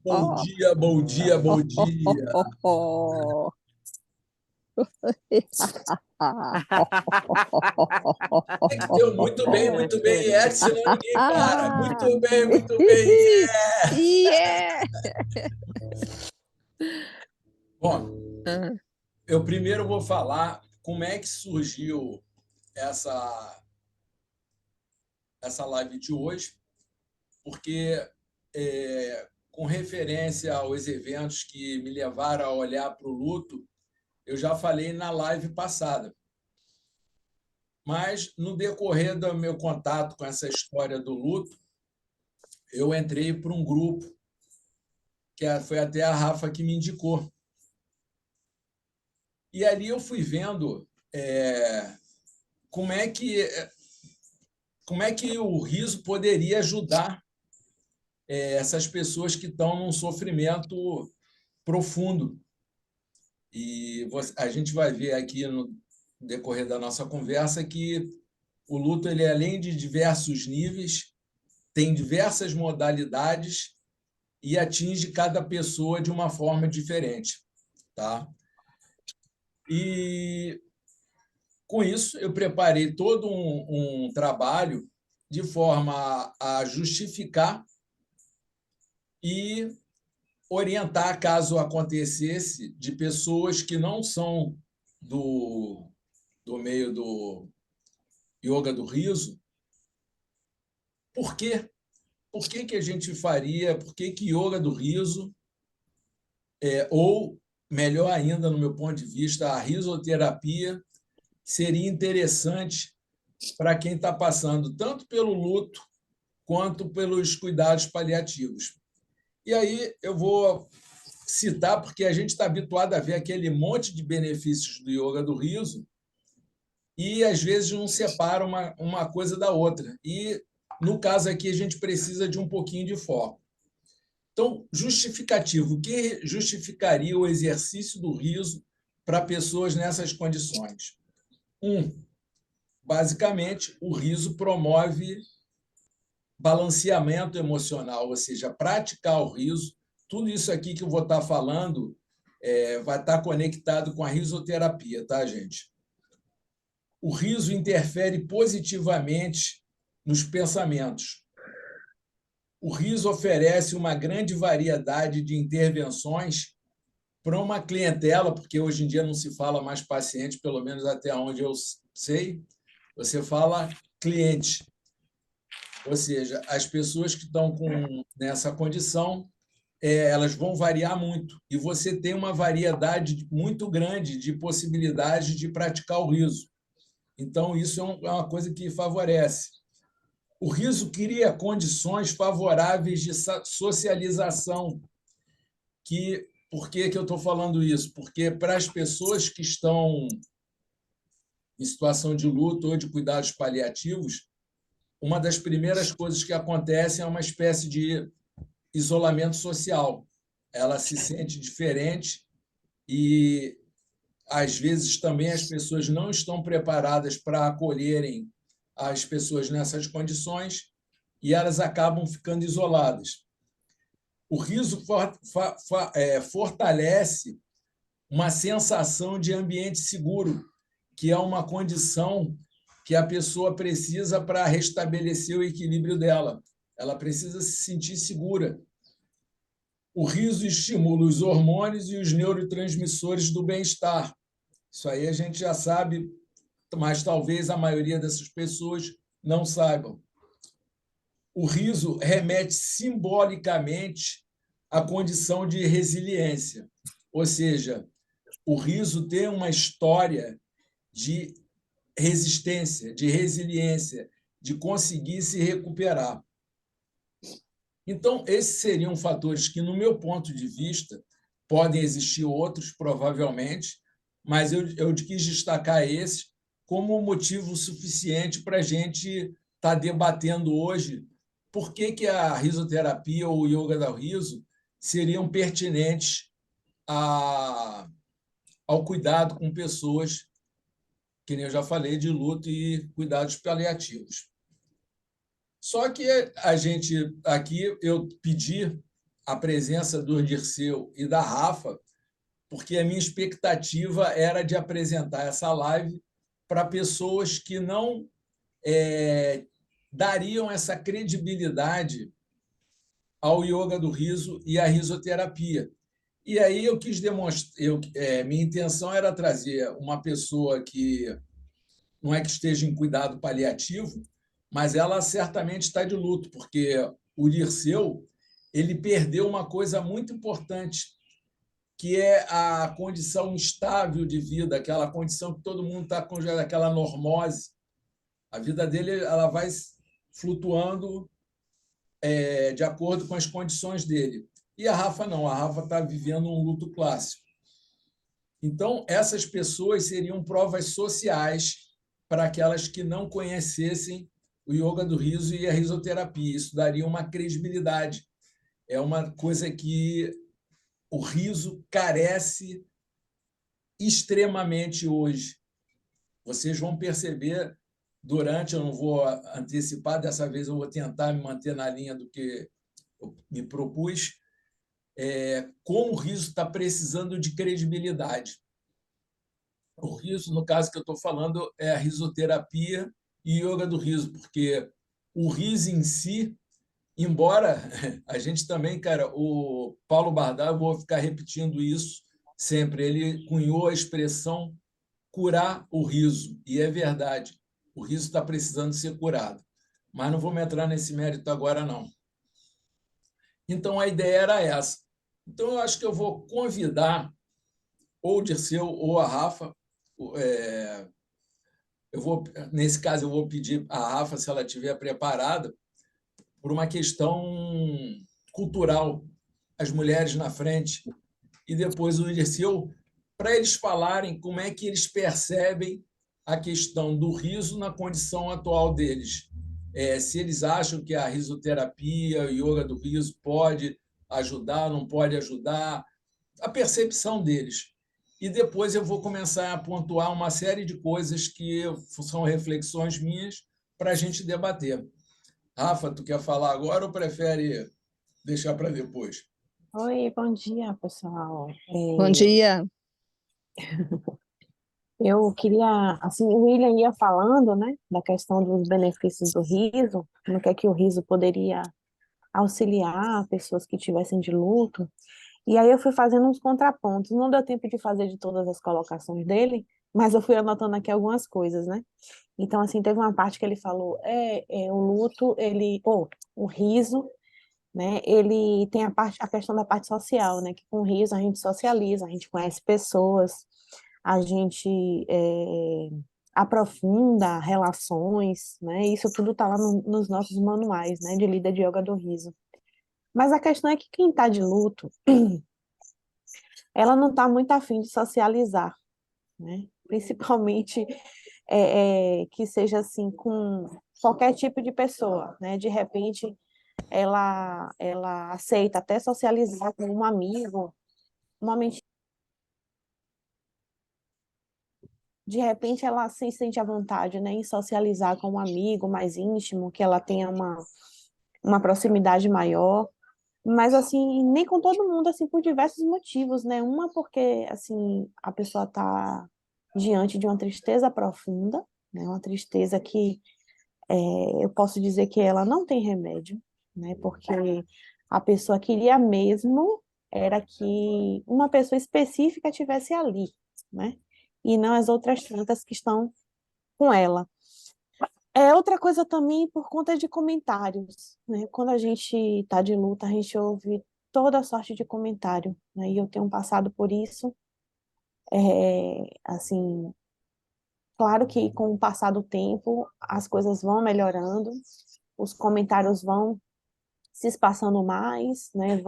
Bom dia, bom dia, bom dia. Muito bem, Edson, senão ninguém para. Muito bem, Yeah! Bom, eu primeiro vou falar como é que surgiu essa live de hoje, porque com referência aos eventos que me levaram a olhar para o luto, eu já falei na live passada. Mas, no decorrer do meu contato com essa história do luto, eu entrei para um grupo, que foi até a Rafa que me indicou. E ali eu fui vendo como é que o riso poderia ajudar essas pessoas que estão num sofrimento profundo. E a gente vai ver aqui no decorrer da nossa conversa que o luto, ele, além de diversos níveis, tem diversas modalidades e atinge cada pessoa de uma forma diferente. Tá? E, com isso, eu preparei todo um trabalho de forma a justificar e orientar, caso acontecesse, de pessoas que não são do meio do yoga do riso. Por quê? Por que a gente faria? Por que yoga do riso, ou, melhor ainda, no meu ponto de vista, a risoterapia, seria interessante para quem está passando tanto pelo luto quanto pelos cuidados paliativos. E aí eu vou citar, porque a gente está habituado a ver aquele monte de benefícios do yoga do riso e, às vezes, não separa uma coisa da outra. E, no caso aqui, a gente precisa de um pouquinho de foco. Então, justificativo. O que justificaria o exercício do riso para pessoas nessas condições? Basicamente, o riso promove balanceamento emocional, ou seja, praticar o riso. Tudo isso aqui que eu vou estar falando vai estar conectado com a risoterapia, tá, gente? O riso interfere positivamente nos pensamentos. O riso oferece uma grande variedade de intervenções para uma clientela, porque hoje em dia não se fala mais paciente, pelo menos até onde eu sei, você fala cliente. Ou seja, as pessoas que estão nessa condição, elas vão variar muito. E você tem uma variedade muito grande de possibilidades de praticar o riso. Então, isso é uma coisa que favorece. O riso cria condições favoráveis de socialização. Por que eu estou falando isso? Porque, para as pessoas que estão em situação de luto ou de cuidados paliativos, uma das primeiras coisas que acontece é uma espécie de isolamento social. Ela se sente diferente e, às vezes, também as pessoas não estão preparadas para acolherem as pessoas nessas condições e elas acabam ficando isoladas. O riso fortalece uma sensação de ambiente seguro, que é uma condição que a pessoa precisa para restabelecer o equilíbrio dela. Ela precisa se sentir segura. O riso estimula os hormônios e os neurotransmissores do bem-estar. Isso aí a gente já sabe, mas talvez a maioria dessas pessoas não saibam. O riso remete simbolicamente à condição de resiliência, ou seja, o riso tem uma história de resistência, de resiliência, de conseguir se recuperar. Então, esses seriam fatores que, no meu ponto de vista, podem existir outros, provavelmente, mas eu quis destacar esses como motivo suficiente para a gente estar debatendo hoje, por que que a risoterapia ou o yoga do riso seriam pertinentes ao cuidado com pessoas, que nem eu já falei, de luto e cuidados paliativos. Só que a gente aqui, eu pedi a presença do Dirceu e da Rafa, porque a minha expectativa era de apresentar essa live para pessoas que não dariam essa credibilidade ao yoga do riso e à risoterapia. E aí eu quis demonstrar, minha intenção era trazer uma pessoa que não é que esteja em cuidado paliativo, mas ela certamente está de luto, porque o Dirceu ele perdeu uma coisa muito importante, que é a condição estável de vida, aquela condição que todo mundo está com aquela normose. A vida dele ela vai flutuando de acordo com as condições dele. E a Rafa não, a Rafa está vivendo um luto clássico. Então, essas pessoas seriam provas sociais para aquelas que não conhecessem o yoga do riso e a risoterapia. Isso daria uma credibilidade. É uma coisa que o riso carece extremamente hoje. Vocês vão perceber durante, eu não vou antecipar, dessa vez eu vou tentar me manter na linha do que eu me propus, como o riso está precisando de credibilidade. O riso, no caso que eu estou falando, é a risoterapia e yoga do riso, porque o riso em si, embora a gente também, cara, o Paulo Bardal, eu vou ficar repetindo isso sempre, ele cunhou a expressão curar o riso, e é verdade, o riso está precisando ser curado. Mas não vamos entrar nesse mérito agora, não. Então, a ideia era essa. Então, eu acho que eu vou convidar ou o Dirceu ou a Rafa. Nesse caso, eu vou pedir a Rafa, se ela estiver preparada, por uma questão cultural, as mulheres na frente, e depois o Dirceu, para eles falarem como é que eles percebem a questão do riso na condição atual deles. Se eles acham que a risoterapia, o yoga do riso pode ajudar, não pode ajudar, a percepção deles. E depois eu vou começar a pontuar uma série de coisas que são reflexões minhas para a gente debater. Rafa, tu quer falar agora ou prefere deixar para depois? Oi, bom dia, pessoal. Bom dia. Eu queria, assim, o William ia falando, né, da questão dos benefícios do riso, no que o riso poderia auxiliar pessoas que tivessem de luto. E aí eu fui fazendo uns contrapontos. Não deu tempo de fazer de todas as colocações dele, mas eu fui anotando aqui algumas coisas, né? Então, assim, teve uma parte que ele falou, o luto, o riso, né? Ele tem a questão da parte social, né? Que com o riso a gente socializa, a gente conhece pessoas, a gente aprofunda relações, né? Isso tudo está lá nos nossos manuais, né? De líder de yoga do riso. Mas a questão é que quem está de luto, ela não está muito afim de socializar, né? Principalmente que seja assim com qualquer tipo de pessoa, né? De repente ela aceita até socializar com um amigo, uma mentira. De repente ela se sente à vontade, né, em socializar com um amigo mais íntimo, que ela tenha uma proximidade maior, mas assim, nem com todo mundo, assim, por diversos motivos, né? Uma porque, assim, a pessoa está diante de uma tristeza profunda, né? Uma tristeza que eu posso dizer que ela não tem remédio, né? Porque a pessoa queria mesmo era que uma pessoa específica tivesse ali, né? E não as outras tantas que estão com ela. Outra coisa também por conta de comentários, né? Quando a gente está de luta, a gente ouve toda sorte de comentário, né? E eu tenho passado por isso, assim, claro que com o passar do tempo as coisas vão melhorando, os comentários vão se espaçando mais, né?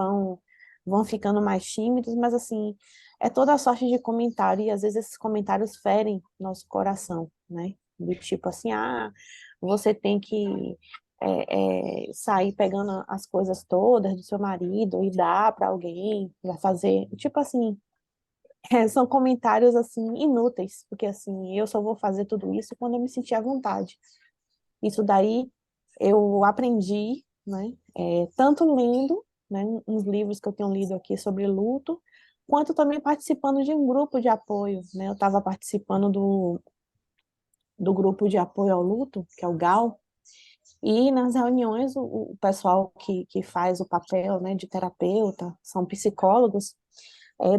Vão ficando mais tímidos, mas assim, é toda sorte de comentário e às vezes esses comentários ferem nosso coração, né? Do tipo assim, você tem que sair pegando as coisas todas do seu marido e dar para alguém, para fazer, tipo assim, são comentários assim inúteis, porque assim, eu só vou fazer tudo isso quando eu me sentir à vontade. Isso daí eu aprendi, né, tanto lendo, né, uns livros que eu tenho lido aqui sobre luto, quanto também participando de um grupo de apoio, né? Eu estava participando do grupo de apoio ao luto, que é o GAL, e nas reuniões o pessoal que faz o papel, né, de terapeuta, são psicólogos,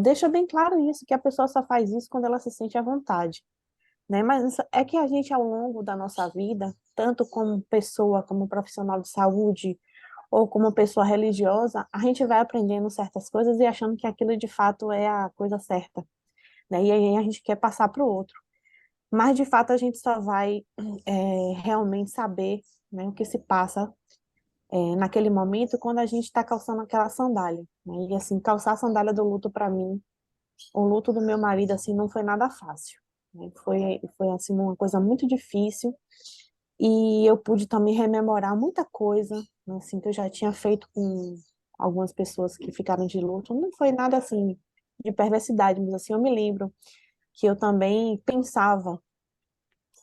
deixa bem claro isso, que a pessoa só faz isso quando ela se sente à vontade, né? Mas é que a gente, ao longo da nossa vida, tanto como pessoa, como profissional de saúde, ou como pessoa religiosa, a gente vai aprendendo certas coisas e achando que aquilo de fato é a coisa certa, né? E aí a gente quer passar para o outro. Mas, de fato, a gente só vai realmente saber, né, o que se passa naquele momento quando a gente está calçando aquela sandália, né? E, assim, calçar a sandália do luto, para mim, o luto do meu marido, assim, não foi nada fácil, né? Foi, assim, uma coisa muito difícil e eu pude também rememorar muita coisa, né, assim, que eu já tinha feito com algumas pessoas que ficaram de luto. Não foi nada, assim, de perversidade, mas, assim, eu me lembro que eu também pensava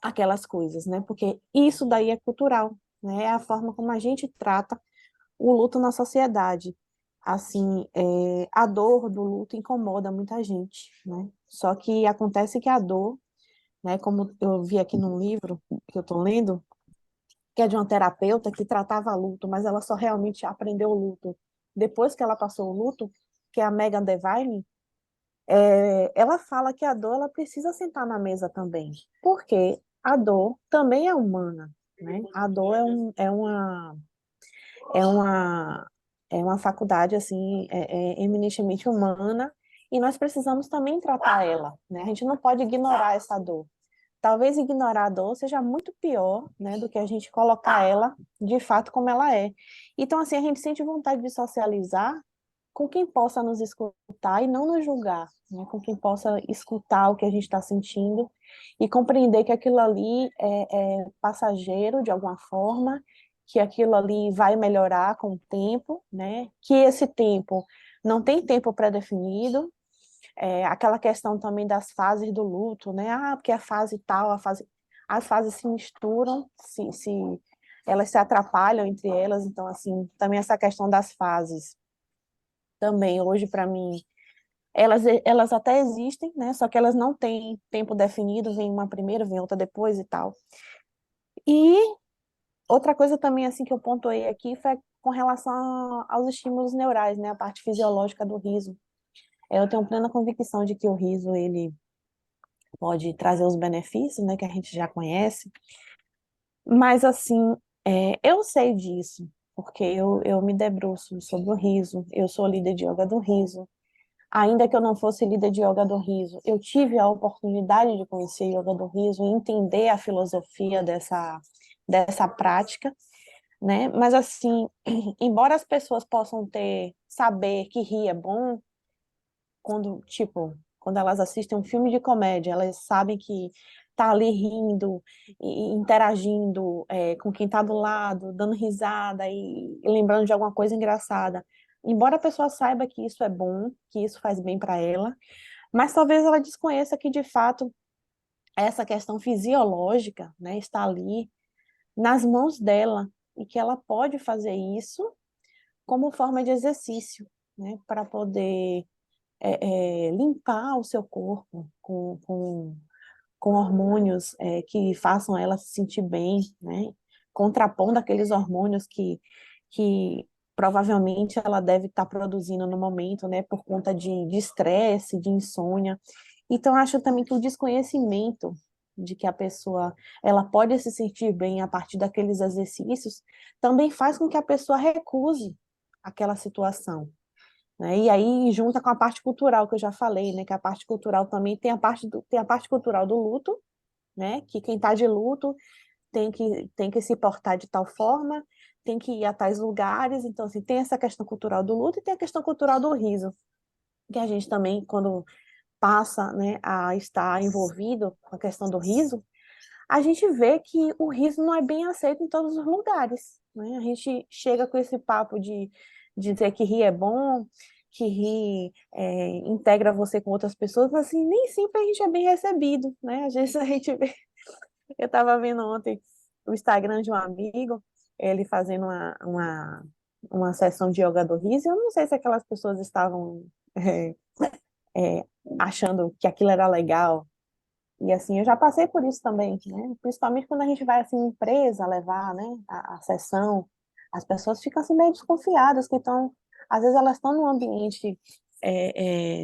aquelas coisas, né? Porque isso daí é cultural, né? É a forma como a gente trata o luto na sociedade. Assim, a dor do luto incomoda muita gente, né? Só que acontece que a dor, né? Como eu vi aqui num livro que eu estou lendo, que é de uma terapeuta que tratava luto, mas ela só realmente aprendeu o luto depois que ela passou o luto, que é a Megan Devine. Ela fala que a dor ela precisa sentar na mesa também, porque a dor também é humana, né? A dor é uma, é uma faculdade assim eminentemente humana e nós precisamos também tratar ela, né? A gente não pode ignorar essa dor. Talvez ignorar a dor seja muito pior, né, do que a gente colocar ela de fato como ela é. Então, assim, a gente sente vontade de socializar com quem possa nos escutar e não nos julgar, né? Com quem possa escutar o que a gente está sentindo e compreender que aquilo ali é passageiro de alguma forma, que aquilo ali vai melhorar com o tempo, né? Que esse tempo não tem tempo pré-definido, aquela questão também das fases do luto, né? Ah, porque a fase tal, as fases se misturam, elas se atrapalham entre elas, então assim, também essa questão das fases também hoje para mim elas até existem, né? Só que elas não têm tempo definido, vem uma primeiro, vem outra depois e tal. E outra coisa também assim que eu pontuei aqui foi com relação aos estímulos neurais, né? A parte fisiológica do riso. Eu tenho plena convicção de que o riso ele pode trazer os benefícios, né? Que a gente já conhece, mas assim eu sei disso porque eu me debruço sobre o riso. Eu sou líder de yoga do riso. Ainda que eu não fosse líder de yoga do riso, eu tive a oportunidade de conhecer yoga do riso e entender a filosofia dessa prática, né? Mas assim, embora as pessoas possam saber que rir é bom, quando elas assistem um filme de comédia, elas sabem que tá ali rindo e interagindo com quem tá do lado, dando risada e lembrando de alguma coisa engraçada. Embora a pessoa saiba que isso é bom, que isso faz bem para ela, mas talvez ela desconheça que, de fato, essa questão fisiológica, né, está ali nas mãos dela e que ela pode fazer isso como forma de exercício, né, para poder limpar o seu corpo com hormônios que façam ela se sentir bem, né, contrapondo aqueles hormônios que provavelmente ela deve estar produzindo no momento, né, por conta de estresse, de insônia. Então, acho também que o desconhecimento de que a pessoa ela pode se sentir bem a partir daqueles exercícios também faz com que a pessoa recuse aquela situação, né? E aí junta com a parte cultural que eu já falei, né? Que a parte cultural também tem a parte cultural do luto, né? Que quem está de luto tem que se portar de tal forma, tem que ir a tais lugares. Então, assim, tem essa questão cultural do luto e tem a questão cultural do riso, que a gente também, quando passa, né, a estar envolvido com a questão do riso, a gente vê que o riso não é bem aceito em todos os lugares, né? A gente chega com esse papo de dizer que rir é bom, que rir integra você com outras pessoas, mas assim, nem sempre a gente é bem recebido, né? Às vezes a gente vê... Eu estava vendo ontem o Instagram de um amigo, ele fazendo uma sessão de yoga do riso, e eu não sei se aquelas pessoas estavam é, é, achando que aquilo era legal, e assim, eu já passei por isso também, né? Principalmente quando a gente vai assim em empresa levar, né, a sessão, as pessoas ficam assim meio desconfiadas que estão, às vezes elas estão num ambiente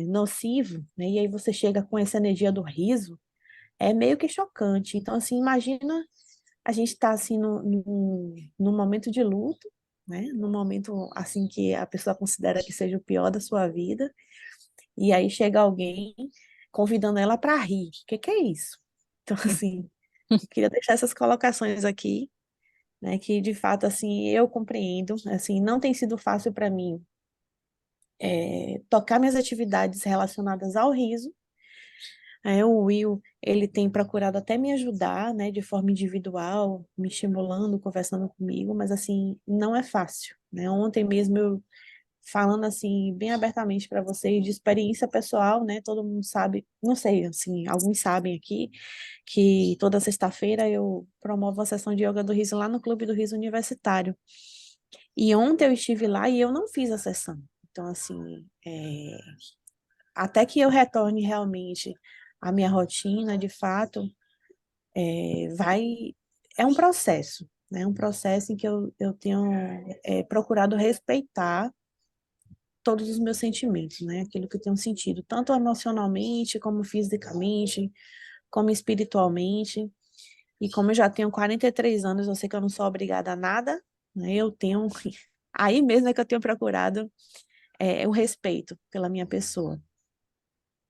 nocivo, né? E aí você chega com essa energia do riso, é meio que chocante. Então assim, imagina a gente tá assim num momento de luto, né? Num momento assim que a pessoa considera que seja o pior da sua vida, e aí chega alguém convidando ela para rir. O que que é isso? Então, assim, eu queria deixar essas colocações aqui, né, que de fato, assim, eu compreendo, assim, não tem sido fácil para mim tocar minhas atividades relacionadas ao riso. O Will, ele tem procurado até me ajudar, né, de forma individual, me estimulando, conversando comigo, mas, assim, não é fácil, né? Ontem mesmo eu falando assim bem abertamente para vocês de experiência pessoal, né? Todo mundo sabe, não sei, assim, alguns sabem aqui que toda sexta-feira eu promovo a sessão de yoga do riso lá no Clube do Riso Universitário. E ontem eu estive lá e eu não fiz a sessão. Então, assim, até que eu retorne realmente à minha rotina, de fato, vai. É um processo, né? É um processo em que eu tenho procurado respeitar todos os meus sentimentos, né? Aquilo que eu tenho sentido, tanto emocionalmente, como fisicamente, como espiritualmente. E como eu já tenho 43 anos, eu sei que eu não sou obrigada a nada, né? Eu tenho. Aí mesmo é que eu tenho procurado o respeito pela minha pessoa,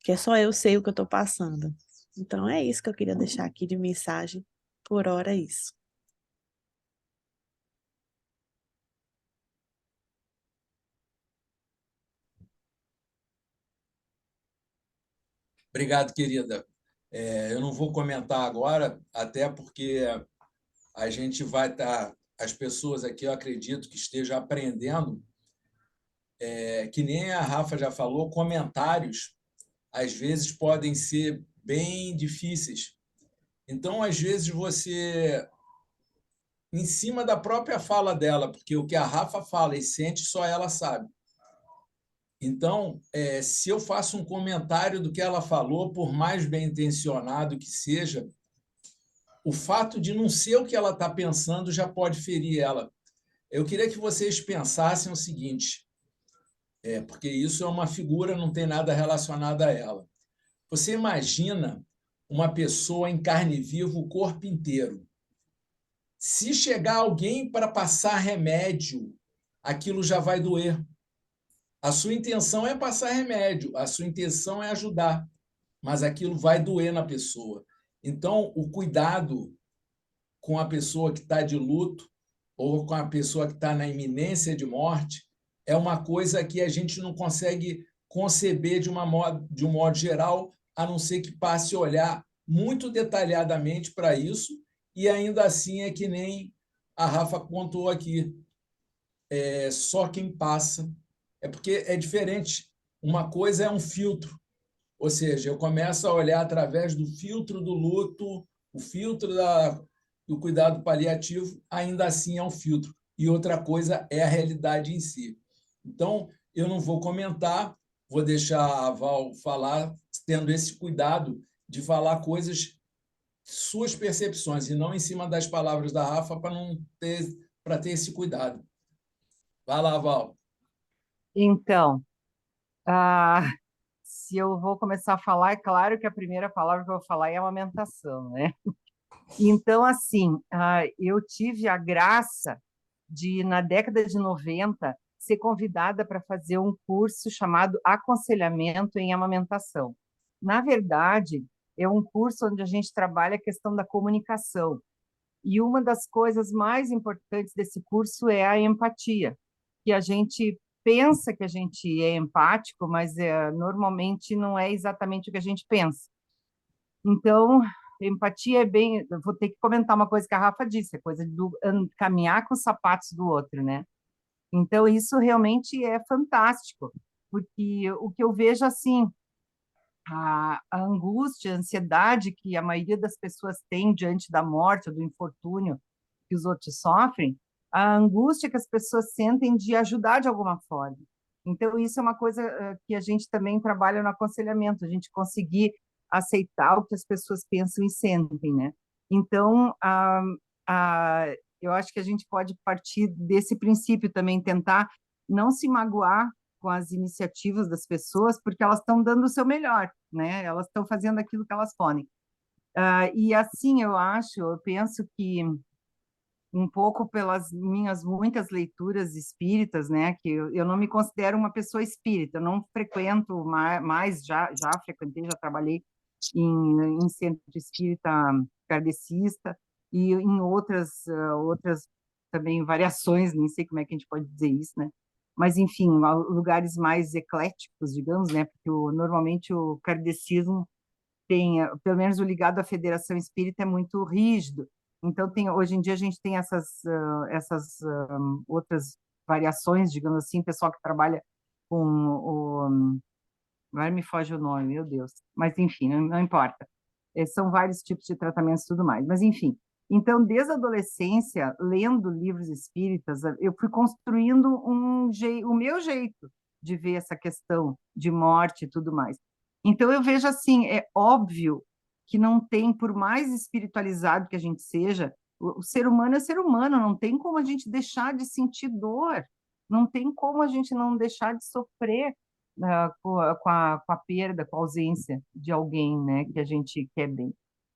que é só eu sei o que eu estou passando. Então é isso que eu queria deixar aqui de mensagem. Por hora é isso. Obrigado, querida. Eu não vou comentar agora, até porque a gente vai estar, as pessoas aqui, eu acredito que estejam aprendendo, que nem a Rafa já falou, comentários às vezes podem ser bem difíceis. Então, às vezes, você, em cima da própria fala dela, porque o que a Rafa fala e sente, só ela sabe. Então, se eu faço um comentário do que ela falou, por mais bem intencionado que seja, o fato de não ser o que ela está pensando já pode ferir ela. Eu queria que vocês pensassem o seguinte, porque isso é uma figura, não tem nada relacionado a ela. Você imagina uma pessoa em carne viva o corpo inteiro. Se chegar alguém para passar remédio, aquilo já vai doer. A sua intenção é passar remédio, a sua intenção é ajudar, mas aquilo vai doer na pessoa. Então, o cuidado com a pessoa que está de luto ou com a pessoa que está na iminência de morte é uma coisa que a gente não consegue conceber de um modo geral, a não ser que passe a olhar muito detalhadamente para isso, e ainda assim é que nem a Rafa contou aqui, é só quem passa. É porque é diferente. Uma coisa é um filtro, ou seja, eu começo a olhar através do filtro do luto, o filtro do cuidado paliativo, ainda assim é um filtro. E outra coisa é a realidade em si. Então, eu não vou comentar, vou deixar a Val falar, tendo esse cuidado de falar coisas, suas percepções, e não em cima das palavras da Rafa, para ter esse cuidado. Vai lá, Val. Então, ah, se eu vou começar a falar, é claro que a primeira palavra que eu vou falar é amamentação, né? Então, assim, eu tive a graça de, na década de 90, ser convidada para fazer um curso chamado Aconselhamento em Amamentação. Na verdade, é um curso onde a gente trabalha a questão da comunicação. E uma das coisas mais importantes desse curso é a empatia, que a gente pensa que a gente é empático, mas normalmente não é exatamente o que a gente pensa. Então, empatia é bem. Eu vou ter que comentar uma coisa que a Rafa disse, a coisa do caminhar com os sapatos do outro, né? Então, isso realmente é fantástico, porque o que eu vejo assim, a angústia, a ansiedade que a maioria das pessoas tem diante da morte ou do infortúnio que os outros sofrem, a angústia que as pessoas sentem de ajudar de alguma forma. Então, isso é uma coisa que a gente também trabalha no aconselhamento, a gente conseguir aceitar o que as pessoas pensam e sentem, né? Então, eu acho que a gente pode partir desse princípio também, tentar não se magoar com as iniciativas das pessoas, porque elas estão dando o seu melhor, né? Elas estão fazendo aquilo que elas podem. E assim, eu penso que um pouco pelas minhas muitas leituras espíritas, né, que eu não me considero uma pessoa espírita, eu não frequento mais, já frequentei, já trabalhei em centro espírita kardecista e em outras também variações, nem sei como é que a gente pode dizer isso, né, mas enfim, lugares mais ecléticos, digamos, né, porque normalmente o kardecismo tem, pelo menos o ligado à Federação Espírita é muito rígido. Então, hoje em dia a gente tem essas outras variações, digamos assim, pessoal que trabalha com agora me foge o nome, meu Deus. Mas, enfim, não importa. São vários tipos de tratamentos e tudo mais. Mas, enfim. Então, desde a adolescência, lendo livros espíritas, eu fui construindo o meu jeito de ver essa questão de morte e tudo mais. Então, eu vejo assim, é óbvio que não tem, por mais espiritualizado que a gente seja, o ser humano é ser humano, não tem como a gente deixar de sentir dor, não tem como a gente não deixar de sofrer com a perda, com a ausência de alguém, né, que a gente quer bem.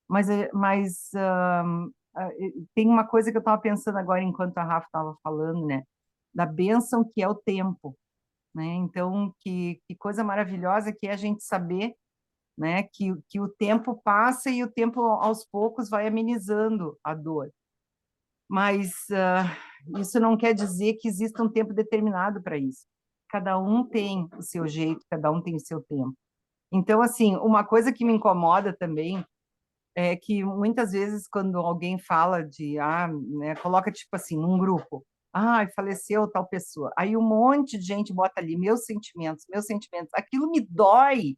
Mas tem uma coisa que eu estava pensando agora, enquanto a Rafa estava falando, né, da bênção que é o tempo, né? Então, que coisa maravilhosa que é a gente saber, né, que o tempo passa e o tempo, aos poucos, vai amenizando a dor. Mas isso não quer dizer que exista um tempo determinado para isso. Cada um tem o seu jeito, cada um tem o seu tempo. Então, assim, uma coisa que me incomoda também é que muitas vezes quando alguém fala né, coloca tipo assim, num grupo, faleceu tal pessoa. Aí um monte de gente bota ali meus sentimentos. Aquilo me dói,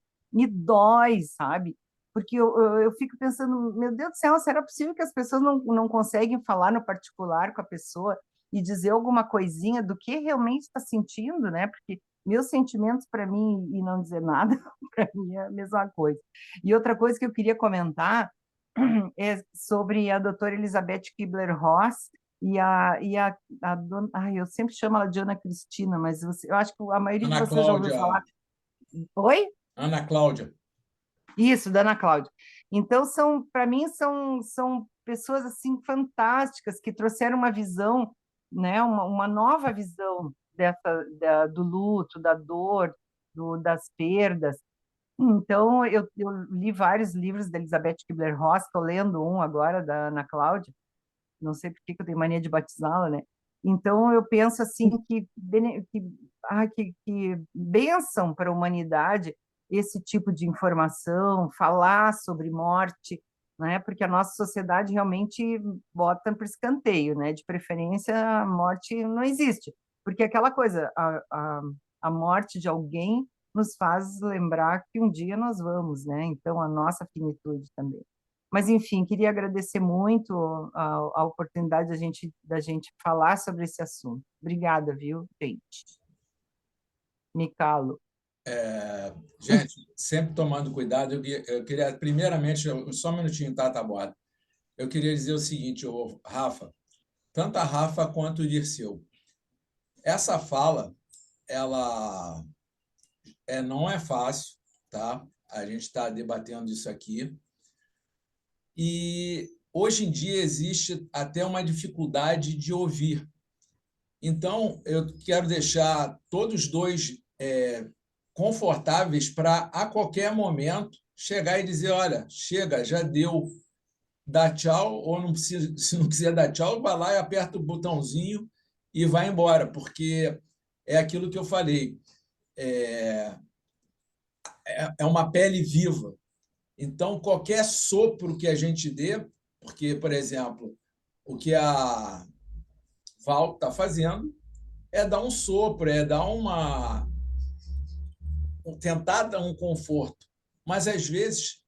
sabe? Porque eu fico pensando, meu Deus do céu, será possível que as pessoas não conseguem falar no particular com a pessoa e dizer alguma coisinha do que realmente está sentindo, né? Porque meus sentimentos para mim e não dizer nada para mim é a mesma coisa. E outra coisa que eu queria comentar é sobre a doutora Elizabeth Kubler-Ross e a dona, eu sempre chamo ela de Ana Cristina, mas eu acho que a maioria de Ana vocês já ouviu falar. Cláudia. Oi? Ana Cláudia. Isso, da Ana Cláudia. Então, para mim, são pessoas assim fantásticas que trouxeram uma visão, né, uma nova visão do luto, da dor, das perdas. Então, eu li vários livros da Elizabeth Kubler-Ross, estou lendo um agora, da Ana Cláudia, não sei por que eu tenho mania de batizá-la, né? Então, eu penso assim que bênção para a humanidade esse tipo de informação, falar sobre morte, né? Porque a nossa sociedade realmente bota para escanteio, né? De preferência, a morte não existe. Porque aquela coisa, a morte de alguém nos faz lembrar que um dia nós vamos, né? Então, a nossa finitude também. Mas, enfim, queria agradecer muito a oportunidade da gente falar sobre esse assunto. Obrigada, viu, gente? Me calo. Gente, sempre tomando cuidado, eu queria, primeiramente, só um minutinho, tá, Borda? Eu queria dizer o seguinte, Rafa, tanto a Rafa quanto o Dirceu, essa fala, ela não é fácil, tá? A gente está debatendo isso aqui. E hoje em dia existe até uma dificuldade de ouvir. Então, eu quero deixar todos dois confortáveis para, a qualquer momento, chegar e dizer: olha, chega, já deu, dá tchau, ou não precisa, se não quiser dar tchau, vai lá e aperta o botãozinho e vai embora, porque é aquilo que eu falei, é uma pele viva. Então, qualquer sopro que a gente dê, porque, por exemplo, o que a Val está fazendo é dar um sopro, é dar tentar dar um conforto. Mas, às vezes,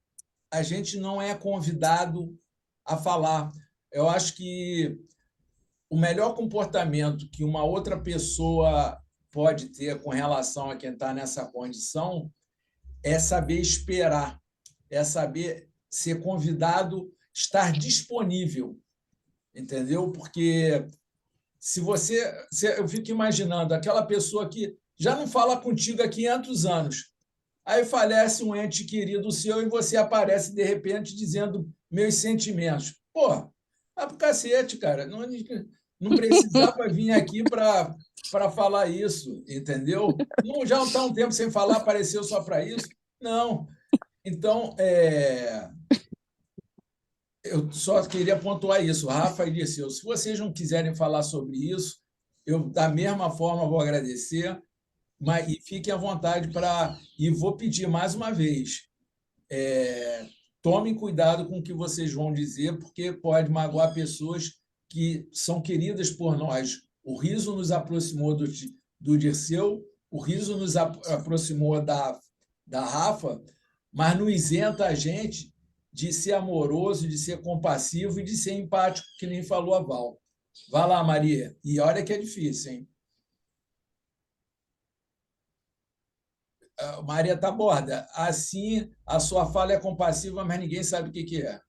a gente não é convidado a falar. Eu acho que o melhor comportamento que uma outra pessoa pode ter com relação a quem está nessa condição é saber esperar, é saber ser convidado, estar disponível, entendeu? Porque eu fico imaginando aquela pessoa que já não fala contigo há 500 anos, aí falece um ente querido seu e você aparece de repente dizendo meus sentimentos. Pô, vai pro cacete, cara. Não precisava vir aqui para falar isso, entendeu? Não, já está um tempo sem falar, apareceu só para isso? Não. Então, eu só queria pontuar isso. Rafa e Dirceu, se vocês não quiserem falar sobre isso, eu, da mesma forma, vou agradecer, mas, e fiquem à vontade para. E vou pedir mais uma vez: tomem cuidado com o que vocês vão dizer, porque pode magoar pessoas que são queridas por nós. O riso nos aproximou do Dirceu, o riso nos aproximou da Rafa, mas não isenta a gente de ser amoroso, de ser compassivo e de ser empático, que nem falou a Val. Vai lá, Maria. E olha que é difícil, hein? Maria Taborda, assim a sua fala é compassiva, mas ninguém sabe o que é.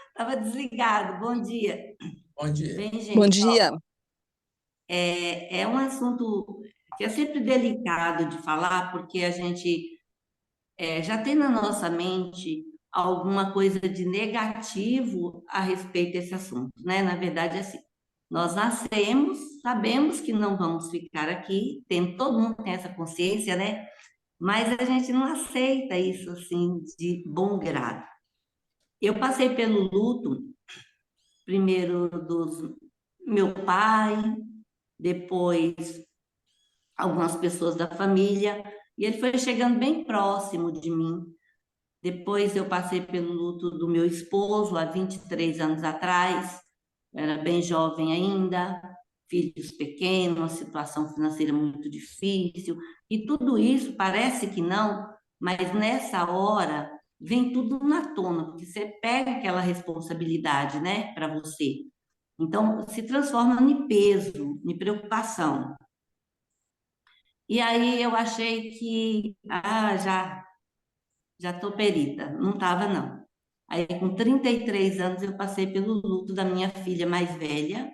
Estava desligado. Bom dia. Bom dia. Bem, Bom gente, dia. é um assunto que é sempre delicado de falar, porque a gente já tem na nossa mente alguma coisa de negativo a respeito desse assunto, né? Na verdade, é assim, nós nascemos, sabemos que não vamos ficar aqui, todo mundo tem essa consciência, né? Mas a gente não aceita isso assim de bom grado. Eu passei pelo luto, primeiro do meu pai, depois algumas pessoas da família, e ele foi chegando bem próximo de mim. Depois eu passei pelo luto do meu esposo, há 23 anos atrás, eu era bem jovem ainda, filhos pequenos, uma situação financeira muito difícil, e tudo isso parece que não, mas nessa hora vem tudo na tona, porque você pega aquela responsabilidade, né, para você. Então, se transforma em peso, em preocupação. E aí eu achei que, já estou perita. Não estava, não. Aí, com 33 anos, eu passei pelo luto da minha filha mais velha.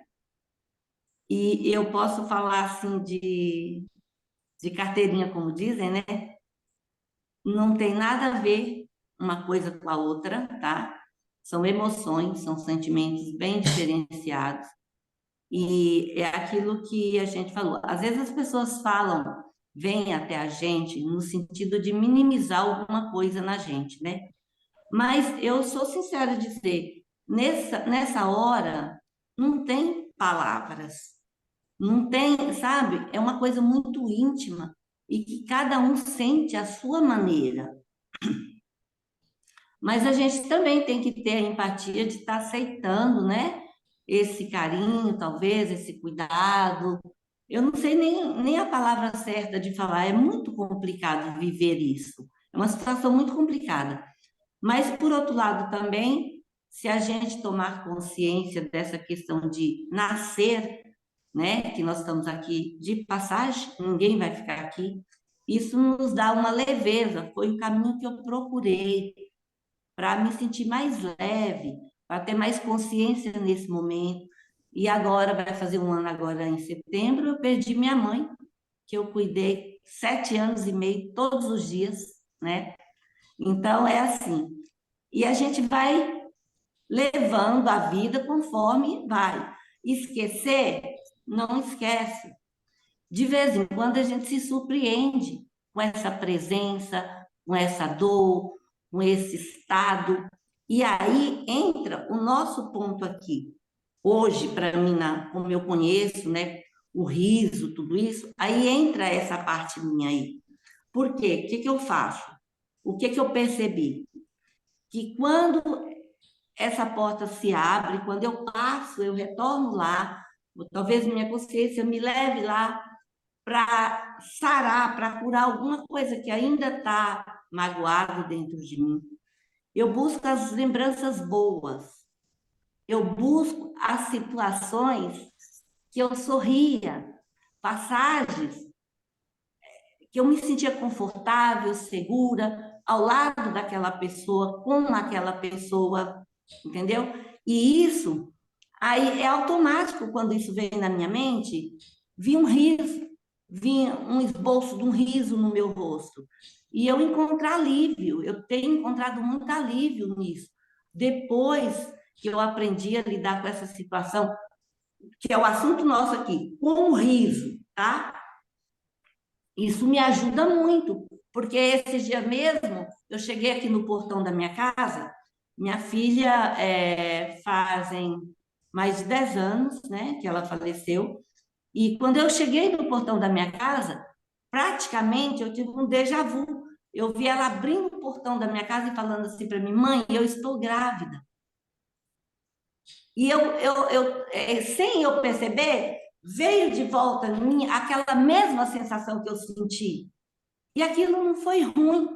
E eu posso falar, assim, de carteirinha, como dizem, né? Não tem nada a ver uma coisa com a outra, tá? São emoções, são sentimentos bem diferenciados. E é aquilo que a gente falou. Às vezes as pessoas falam, vêm até a gente no sentido de minimizar alguma coisa na gente, né? Mas eu sou sincera de dizer, nessa hora, não tem palavras, não tem, sabe? É uma coisa muito íntima e que cada um sente à sua maneira. Mas a gente também tem que ter a empatia de estar aceitando, né? Esse carinho, talvez, esse cuidado. Eu não sei nem a palavra certa de falar, é muito complicado viver isso. É uma situação muito complicada. Mas, por outro lado, também, se a gente tomar consciência dessa questão de nascer, né? Que nós estamos aqui de passagem, ninguém vai ficar aqui. Isso nos dá uma leveza, foi o caminho que eu procurei para me sentir mais leve, para ter mais consciência nesse momento. E agora, vai fazer um ano agora em setembro, eu perdi minha mãe, que eu cuidei 7 anos e meio, todos os dias, né? Então, é assim. E a gente vai levando a vida conforme vai. Esquecer, não esquece. De vez em quando a gente se surpreende com essa presença, com essa dor, com esse estado. E aí entra o nosso ponto aqui. Hoje, para mim, como eu conheço, né, o riso, tudo isso, aí entra essa parte minha aí. Por quê? O que eu faço? o que que eu percebi? Que quando essa porta se abre, quando eu passo, eu retorno lá, talvez minha consciência me leve lá para sarar, para curar alguma coisa que ainda está magoado dentro de mim. Eu busco as lembranças boas, eu busco as situações que eu sorria, passagens que eu me sentia confortável, segura, ao lado daquela pessoa, com aquela pessoa, entendeu? E isso, aí é automático quando isso vem na minha mente, vi um riso, vi um esboço de um riso no meu rosto. E eu encontro alívio, eu tenho encontrado muito alívio nisso. Depois que eu aprendi a lidar com essa situação, que é o assunto nosso aqui, com o riso, tá? Isso me ajuda muito, porque esse dia mesmo, eu cheguei aqui no portão da minha casa, minha filha fazem mais de 10 anos, né, que ela faleceu, e quando eu cheguei no portão da minha casa, praticamente eu tive um déjà vu. Eu vi ela abrindo o portão da minha casa e falando assim para mim, mãe, eu estou grávida. E sem eu perceber, veio de volta em mim aquela mesma sensação que eu senti. E aquilo não foi ruim,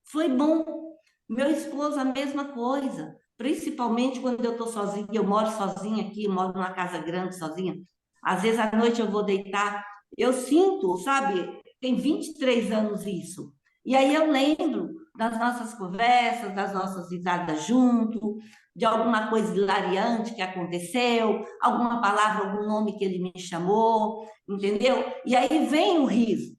foi bom. Meu esposo, a mesma coisa. Principalmente quando eu estou sozinha, eu moro sozinha aqui, moro numa casa grande sozinha. Às vezes à noite eu vou deitar, eu sinto, sabe, tem 23 anos isso. E aí eu lembro das nossas conversas, das nossas risadas junto, de alguma coisa hilariante que aconteceu, alguma palavra, algum nome que ele me chamou, entendeu? E aí vem o riso.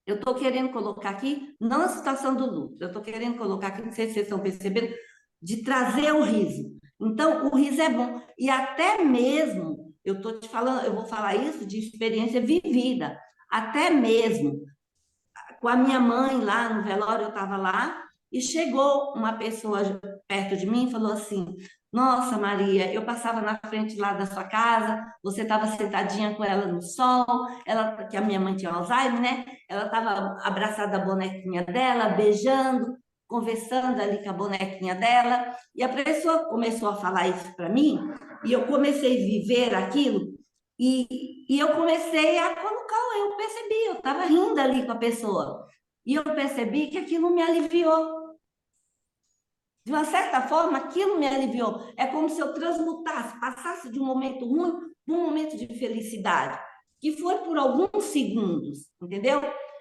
Eu estou querendo colocar aqui, não a situação do luto, eu estou querendo colocar aqui, não sei se vocês estão percebendo, de trazer o riso. Então, o riso é bom. E até mesmo, eu estou te falando, eu vou falar isso de experiência vivida, até mesmo com a minha mãe lá no velório, eu estava lá, e chegou uma pessoa perto de mim e falou assim: Nossa, Maria, eu passava na frente lá da sua casa, você estava sentadinha com ela no sol, ela, que a minha mãe tinha Alzheimer, né? Ela estava abraçada à bonequinha dela, beijando, conversando ali com a bonequinha dela, e a pessoa começou a falar isso para mim, e eu comecei a viver aquilo, e eu comecei a colocar, eu percebi, eu estava rindo ali com a pessoa, e eu percebi que aquilo me aliviou. De uma certa forma, aquilo me aliviou. É como se eu transmutasse, passasse de um momento ruim para um momento de felicidade, que foi por alguns segundos, entendeu?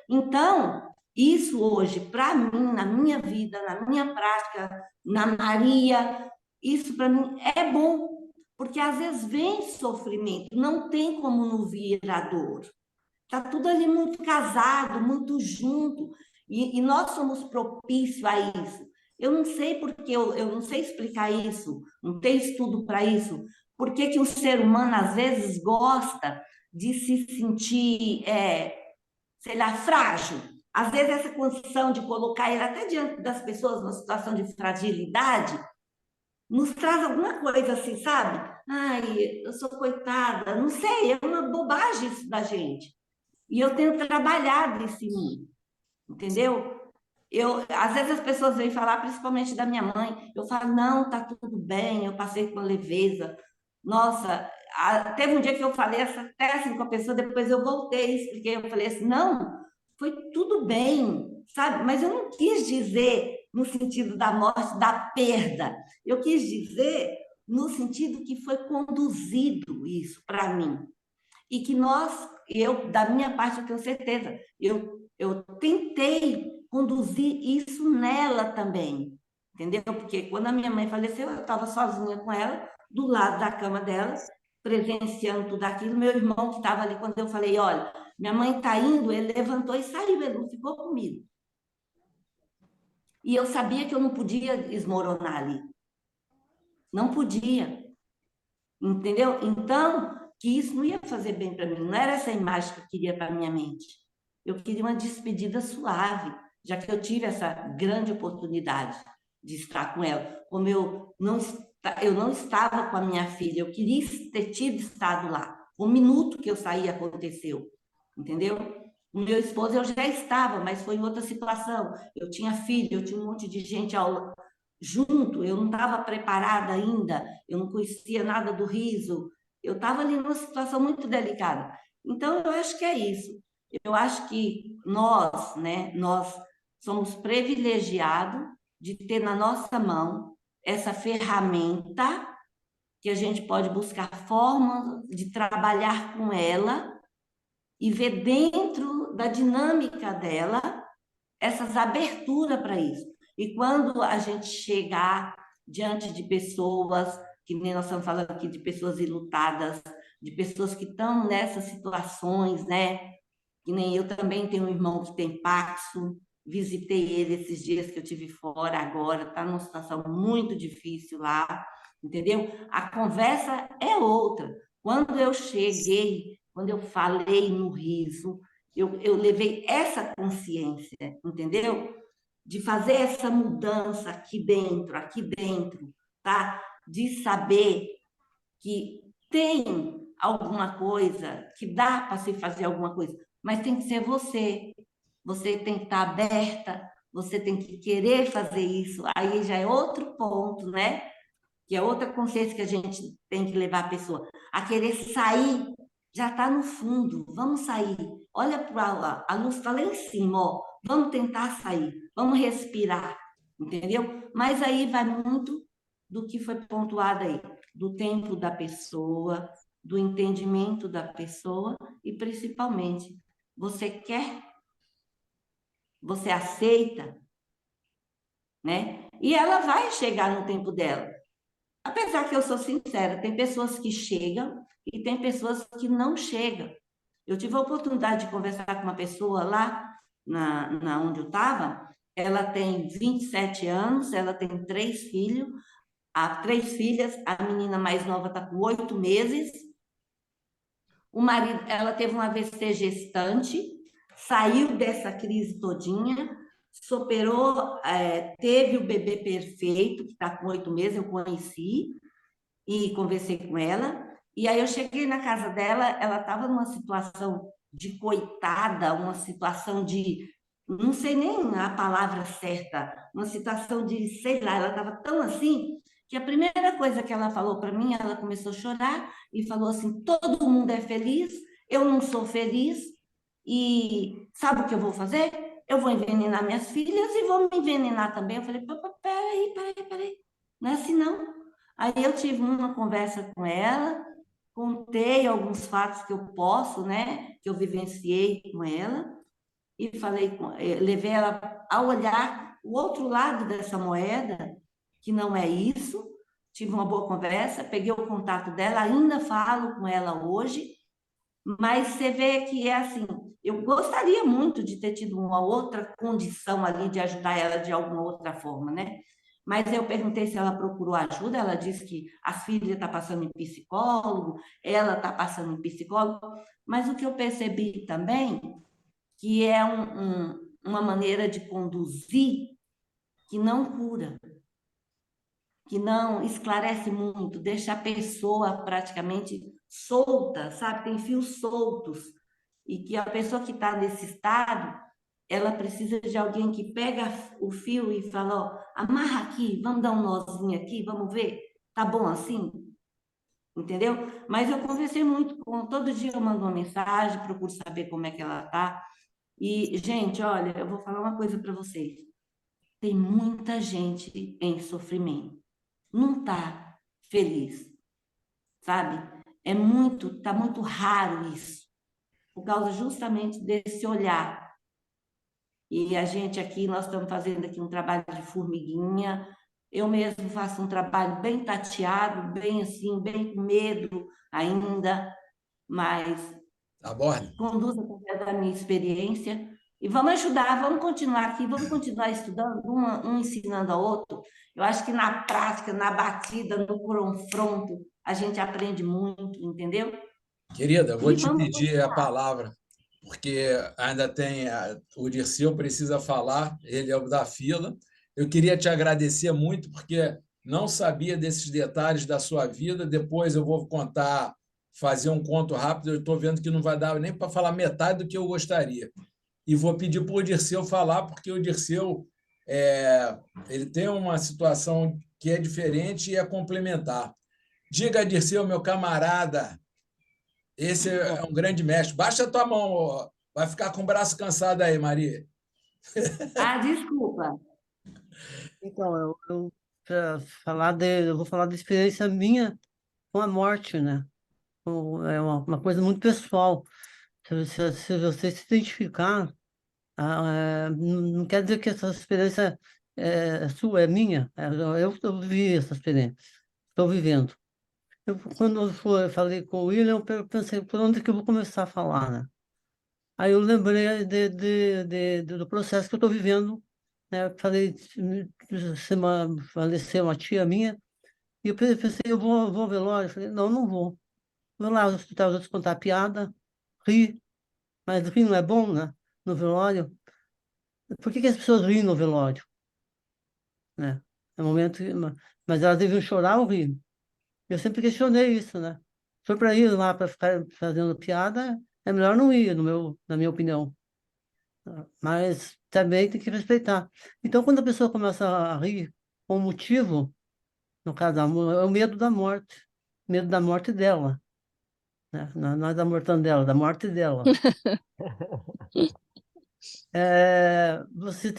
Então, isso hoje, para mim, na minha vida, na minha prática, na Maria, isso para mim é bom, porque às vezes vem sofrimento, não tem como não vir a dor. Está tudo ali muito casado, muito junto, e nós somos propícios a isso. Eu não sei porque, eu não sei explicar isso, não tem estudo para isso. Por que que o ser humano, às vezes, gosta de se sentir, sei lá, frágil? Às vezes, essa condição de colocar ele até diante das pessoas numa situação de fragilidade nos traz alguma coisa assim, sabe? Ai, eu sou coitada, não sei, é uma bobagem isso da gente. E eu tenho trabalhado isso em mim, entendeu? Às vezes as pessoas vêm falar, principalmente da minha mãe, eu falo, não, tá tudo bem, eu passei com leveza. Nossa, teve um dia que eu falei até assim com a pessoa, depois eu voltei e expliquei, eu falei assim, não, foi tudo bem, sabe? Mas eu não quis dizer no sentido da morte, da perda. Eu quis dizer no sentido que foi conduzido isso para mim. E que da minha parte, eu tenho certeza, eu tentei conduzir isso nela também, entendeu? Porque quando a minha mãe faleceu, eu estava sozinha com ela, do lado da cama dela, presenciando tudo aquilo. Meu irmão, que estava ali, quando eu falei, olha, minha mãe está indo, ele levantou e saiu, ele não ficou comigo. E eu sabia que eu não podia esmoronar ali. Não podia. Entendeu? Então, que isso não ia fazer bem para mim, não era essa imagem que eu queria para minha mente. Eu queria uma despedida suave, já que eu tive essa grande oportunidade de estar com ela. Como eu não estava com a minha filha, eu queria ter tido estado lá. O minuto que eu saí aconteceu, entendeu? O meu esposo eu já estava, mas foi em outra situação. Eu tinha filho, eu tinha um monte de gente junto, eu não estava preparada ainda, eu não conhecia nada do riso, eu estava ali numa situação muito delicada. Então, eu acho que é isso. Eu acho que nós, né, nós somos privilegiados de ter na nossa mão essa ferramenta que a gente pode buscar formas de trabalhar com ela e ver dentro da dinâmica dela essas aberturas para isso. E quando a gente chegar diante de pessoas, que nem nós estamos falando aqui, de pessoas enlutadas, de pessoas que estão nessas situações, né? Que nem eu também tenho um irmão que tem Parkinson, visitei ele esses dias que eu tive fora agora, está numa situação muito difícil lá, entendeu? A conversa é outra. Quando eu cheguei, quando eu falei no riso, eu levei essa consciência, entendeu? De fazer essa mudança aqui dentro, tá? De saber que tem alguma coisa, que dá para se fazer alguma coisa, mas tem que ser você. Você tem que estar aberta, você tem que querer fazer isso. Aí já é outro ponto, né? Que é outra consciência que a gente tem que levar a pessoa a querer sair. Já está no fundo, vamos sair. Olha para a luz está lá em cima, ó. Vamos tentar sair, vamos respirar, entendeu? Mas aí vai muito do que foi pontuado aí, do tempo da pessoa, do entendimento da pessoa e principalmente, você quer, você aceita, né? E ela vai chegar no tempo dela. Apesar que eu sou sincera, tem pessoas que chegam e tem pessoas que não chegam. Eu tive a oportunidade de conversar com uma pessoa lá na onde eu estava. Ela tem 27 anos, ela tem 3 filhos, três filhas, a menina mais nova está com 8 meses. O marido, ela teve uma AVC gestante, saiu dessa crise todinha, superou, teve o bebê perfeito, que está com 8 meses, eu conheci e conversei com ela. E aí eu cheguei na casa dela, ela estava numa situação de coitada, uma situação de, não sei nem a palavra certa, uma situação de, sei lá, ela estava tão assim, que a primeira coisa que ela falou para mim, ela começou a chorar e falou assim: todo mundo é feliz, eu não sou feliz, e sabe o que eu vou fazer? Eu vou envenenar minhas filhas e vou me envenenar também. Eu falei: peraí, não é assim não. Aí eu tive uma conversa com ela, contei alguns fatos que eu posso, né, que eu vivenciei com ela, e levei ela a olhar o outro lado dessa moeda, que não é isso. Tive uma boa conversa, peguei o contato dela, ainda falo com ela hoje, mas você vê que é assim, eu gostaria muito de ter tido uma outra condição ali de ajudar ela de alguma outra forma, né? Mas eu perguntei se ela procurou ajuda, ela disse que as filhas estão passando em psicólogo, ela está passando em psicólogo, mas o que eu percebi também, que é uma maneira de conduzir que não cura, que não esclarece muito, deixa a pessoa praticamente solta, sabe? Tem fios soltos. E que a pessoa que está nesse estado, ela precisa de alguém que pega o fio e fala: ó, amarra aqui, vamos dar um nozinho aqui, vamos ver, tá bom assim? Entendeu? Mas eu conversei muito com, todo dia eu mando uma mensagem, procuro saber como é que ela tá. E, gente, olha, eu vou falar uma coisa para vocês. Tem muita gente em sofrimento. Não tá feliz, sabe? Tá muito raro isso, por causa justamente desse olhar. E a gente aqui, nós estamos fazendo aqui um trabalho de formiguinha. Eu mesmo faço um trabalho bem tateado, bem assim, bem com medo ainda, mas Aborda. conduzo através da minha experiência. E vamos ajudar, vamos continuar aqui, vamos continuar estudando, um ensinando ao outro. Eu acho que na prática, na batida, no confronto, a gente aprende muito, entendeu? Querida, eu vou E te vamos pedir a continuar. palavra, porque ainda tem o Dirceu precisa falar, ele é o da fila. Eu queria te agradecer muito, porque não sabia desses detalhes da sua vida. Depois eu vou contar fazer um conto rápido, eu estou vendo que não vai dar nem para falar metade do que eu gostaria. E vou pedir para o Dirceu falar, porque o Dirceu ele tem uma situação que é diferente e é complementar. Diga, Dirceu, meu camarada, esse é um grande mestre. Baixa a tua mão, ó. Vai ficar com o braço cansado aí, Maria. Ah, desculpa. Então, eu vou falar da experiência minha com a morte, né? É uma coisa muito pessoal. Se você se identificar, não quer dizer que essa experiência é sua, é minha. Eu vivi essa experiência, estou vivendo. Quando falei com o William, eu pensei, por onde que eu vou começar a falar, né? Aí eu lembrei do processo que eu estou vivendo, né? Falei, faleceu uma tia minha, e eu pensei, vou ao velório. Eu falei, não, não vou. Vou lá no hospital, vou te contar piada, rir, mas rir não é bom, né? No velório. Por que as pessoas riem no velório, né? É um momento, mas elas deviam chorar ou rir. Eu sempre questionei isso, né? Se for para ir lá para ficar fazendo piada, é melhor não ir, na minha opinião. Mas também tem que respeitar. Então, quando a pessoa começa a rir com motivo, no caso, é o medo da morte dela, né? Não é da mortandela, da morte dela. Você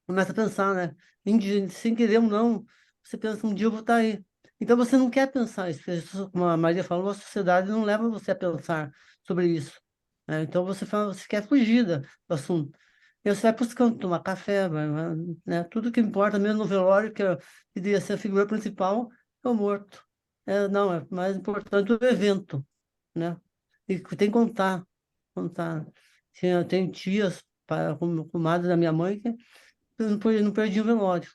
começa a pensar, né? Sem querer ou não, você pensa, um dia eu vou estar aí. Então você não quer pensar isso. Como a Maria falou, a sociedade não leva você a pensar sobre isso, né? Então você fala, você quer fugir do assunto. E você vai buscando tomar café, né? Tudo que importa, mesmo no velório, que devia ser a figura principal, é o morto. Não, é mais importante o evento, né? E tem que contar. Tem tias, comadres da minha mãe, que não perdi o velório,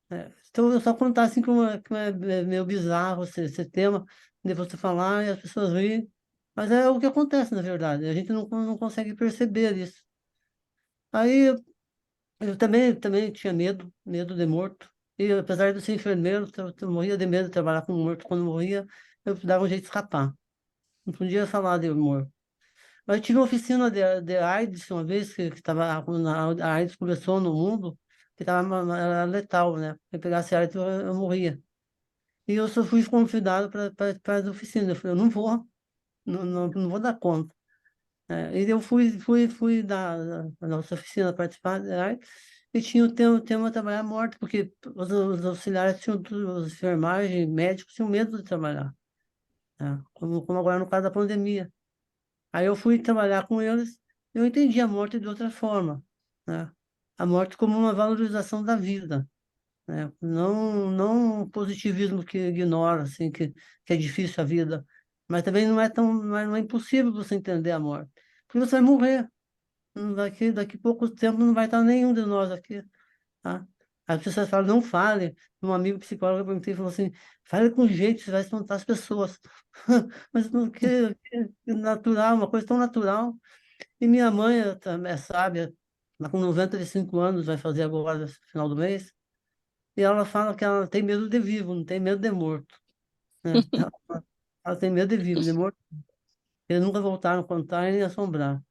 né? Então, eu só contar assim como é meio bizarro esse tema, de você falar e as pessoas riem, mas é o que acontece, na verdade. A gente não consegue perceber isso. Aí eu também tinha medo de morto. E apesar de eu ser enfermeiro, eu morria de medo de trabalhar com morto. Quando eu morria, eu dava um jeito de escapar. Não podia falar de morto. Mas eu tive uma oficina de AIDS uma vez, que tava, quando a AIDS começou no mundo, que era letal, né? Se eu pegasse AIDS, eu morria. E eu só fui convidado para a oficina. Eu falei, eu não vou, não vou dar conta. E eu fui da nossa oficina participar da AIDS, e tinha o tema trabalhar morto, porque os auxiliares tinham tudo, os enfermagem, médicos tinham medo de trabalhar, né? Como agora no caso da pandemia. Aí eu fui trabalhar com eles, eu entendi a morte de outra forma, né? A morte como uma valorização da vida, né? Não um positivismo que ignora, assim, que é difícil a vida, mas também não é impossível você entender a morte, porque você vai morrer. Daqui pouco tempo não vai estar nenhum de nós aqui, tá? As pessoas falam, não fale. Um amigo psicólogo perguntei e falou assim, fale com jeito, você vai espantar as pessoas. Mas não, que natural, uma coisa tão natural. E minha mãe é sábia, ela com 95 anos, vai fazer agora no final do mês, e ela fala que ela tem medo de vivo, não tem medo de morto, né? Ela tem medo de vivo, de morto. Eles nunca voltaram a contar e nem assombrar.